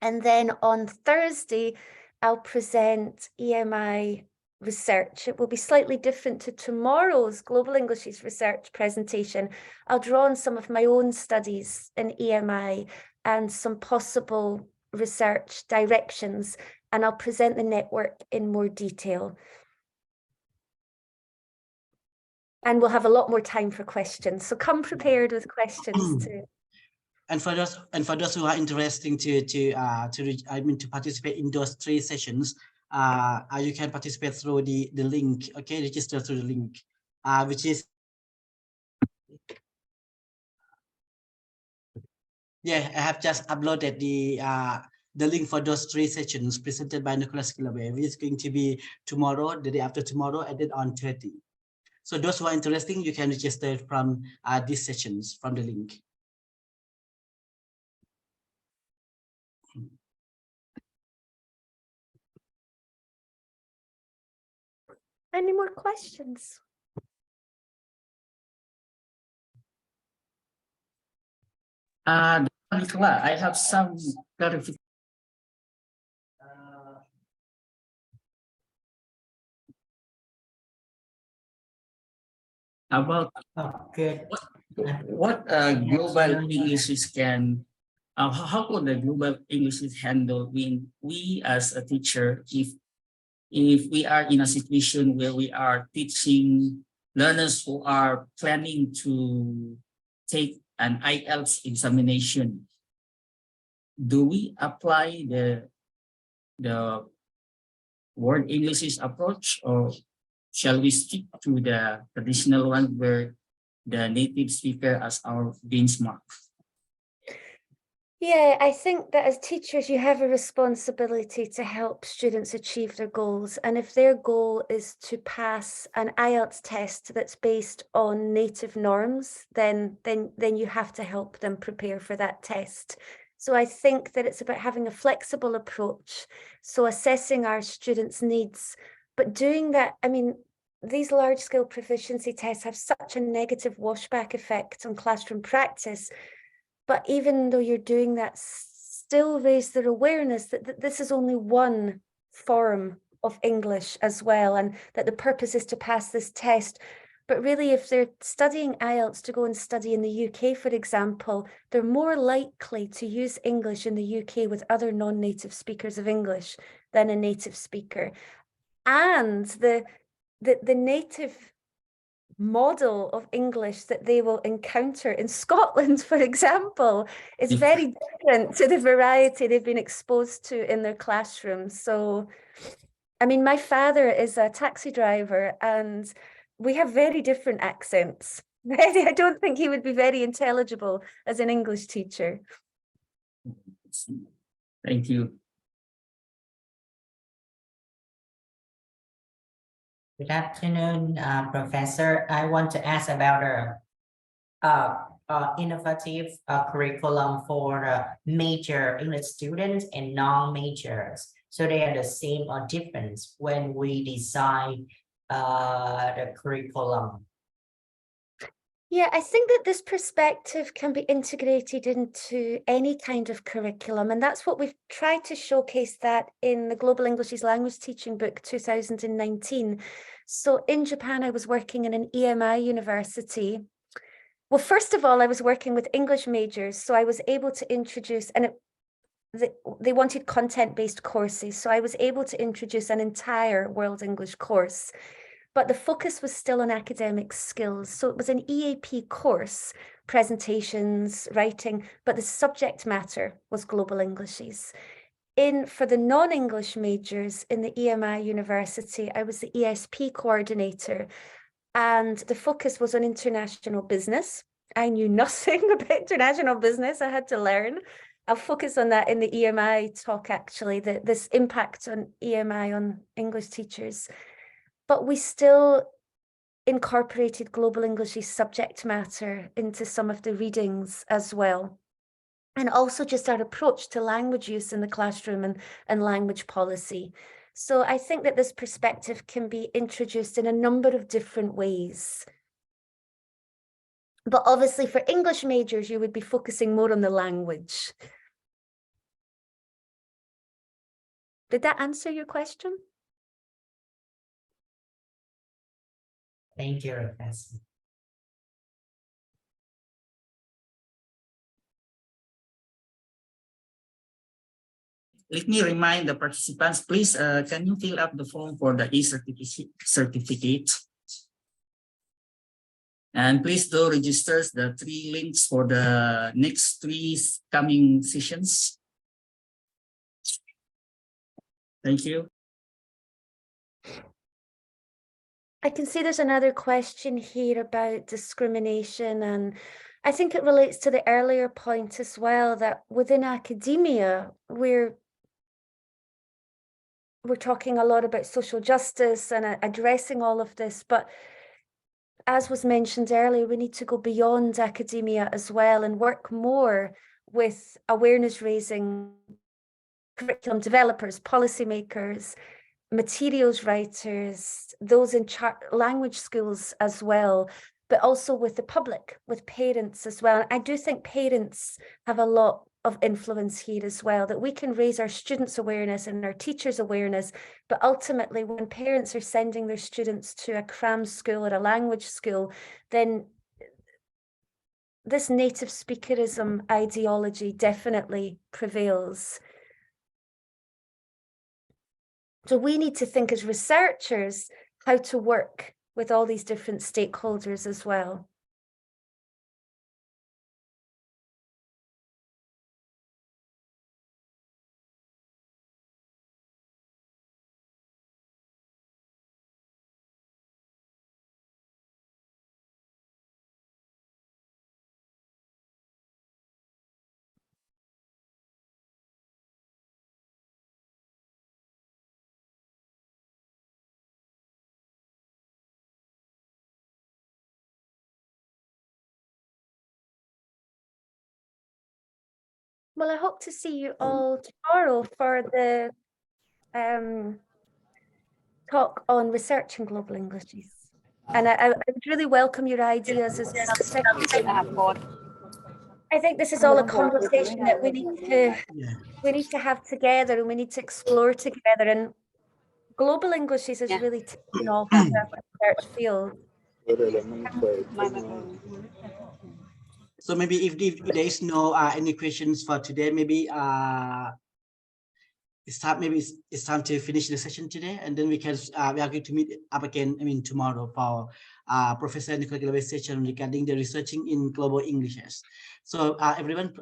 And then on Thursday, I'll present EMI research. It will be slightly different to tomorrow's Global English's research presentation. I'll draw on some of my own studies in EMI and some possible research directions, and I'll present the network in more detail. And we'll have a lot more time for questions. So come prepared with questions too. And for those who are interested to participate in those 3 sessions, you can participate through the link. Okay, register through the link, which is I have just uploaded the link for those 3 sessions presented by Nicola Galloway, which is going to be tomorrow, the day after tomorrow, and then on 30. So those who are interested, you can register from these sessions from the link. Any more questions? Nicola, I have some clarification. About what global English can, how could the global English handle when we as a teacher, if we are in a situation where we are teaching learners who are planning to take an IELTS examination, do we apply the word English approach, or shall we stick to the traditional one where the native speaker as our benchmark? Yeah, I think that as teachers, you have a responsibility to help students achieve their goals. And if their goal is to pass an IELTS test that's based on native norms, then you have to help them prepare for that test. So I think that it's about having a flexible approach. So assessing our students' needs, but doing that, I mean, these large-scale proficiency tests have such a negative washback effect on classroom practice. But even though you're doing that, still raise their awareness that this is only one form of English as well, and that the purpose is to pass this test. But really, if they're studying IELTS to go and study in the UK, for example, they're more likely to use English in the UK with other non-native speakers of English than a native speaker. And the native model of English that they will encounter in Scotland, for example, is very different to the variety they've been exposed to in their classrooms. So, I mean, my father is a taxi driver and we have very different accents. I don't think he would be very intelligible as an English teacher. Thank you. Good afternoon, Professor. I want to ask about innovative curriculum for major English students and non-majors. So they are the same or different when we design the curriculum. Yeah, I think that this perspective can be integrated into any kind of curriculum, and that's what we've tried to showcase that in the Global English's Language Teaching Book 2019. So in Japan, I was working in an EMI university. Well, first of all, I was working with English majors, so I was able to introduce, and they wanted content-based courses. So I was able to introduce an entire World English course, but the focus was still on academic skills. So it was an EAP course, presentations, writing, but the subject matter was global Englishes. For the non-English majors in the EMI University, I was the ESP coordinator, and the focus was on international business. I knew nothing about international business. I had to learn. I'll focus on that in the EMI talk, actually, this impact on EMI on English teachers. But we still incorporated global English subject matter into some of the readings as well. And also just our approach to language use in the classroom and language policy. So I think that this perspective can be introduced in a number of different ways. But obviously for English majors, you would be focusing more on the language. Did that answer your question? Thank you, Professor. Let me remind the participants, please, can you fill up the form for the certificate? And please do register the 3 links for the next 3 coming sessions. Thank you. I can see there's another question here about discrimination, and I think it relates to the earlier point as well, that within academia, we're talking a lot about social justice and addressing all of this, but as was mentioned earlier, we need to go beyond academia as well and work more with awareness raising, curriculum developers, policymakers, materials writers, those in language schools as well, but also with the public, with parents as well. I do think parents have a lot of influence here as well, that we can raise our students' awareness and our teachers' awareness, but ultimately when parents are sending their students to a cram school or a language school, then this native speakerism ideology definitely prevails. So we need to think as researchers how to work with all these different stakeholders as well. Well, I hope to see you all tomorrow for the talk on researching global Englishes. And I would really welcome your ideas as well, especially. I think this is all a conversation that we need to have together, and we need to explore together. And global Englishes is really taking off as a research field. So maybe if there is no any questions for today, maybe it's time to finish the session today, and then we are going to meet up again. Tomorrow for Professor Nicola Galloway's session regarding the researching in global Englishes. So everyone,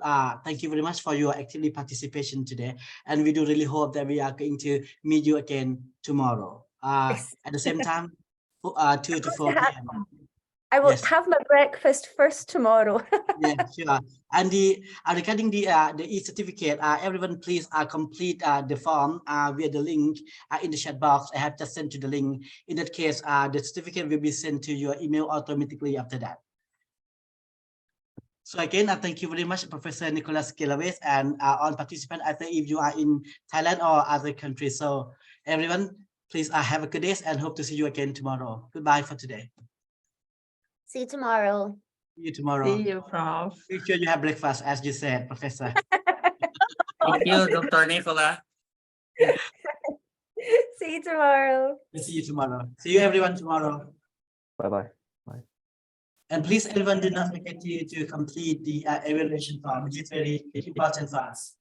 thank you very much for your actively participation today, and we do really hope that we are going to meet you again tomorrow at the same time, 2 to 4 p.m. I will have my breakfast first tomorrow. Yeah, sure. And regarding the e-certificate, everyone please complete the form via the link in the chat box. I have just sent you the link. In that case, the certificate will be sent to your email automatically after that. So again, thank you very much, Professor Nicola Galloway, and all participants. I think if you are in Thailand or other countries. So everyone, please have a good day and hope to see you again tomorrow. Goodbye for today. See you tomorrow. See you tomorrow. See you, Prof. Make sure you have breakfast, as you said, Professor. Thank you, Dr. Nicola. See you tomorrow. See you tomorrow. See you everyone tomorrow. Bye-bye. Bye. And please, everyone, do not forget to complete the evaluation form, which is very important for us.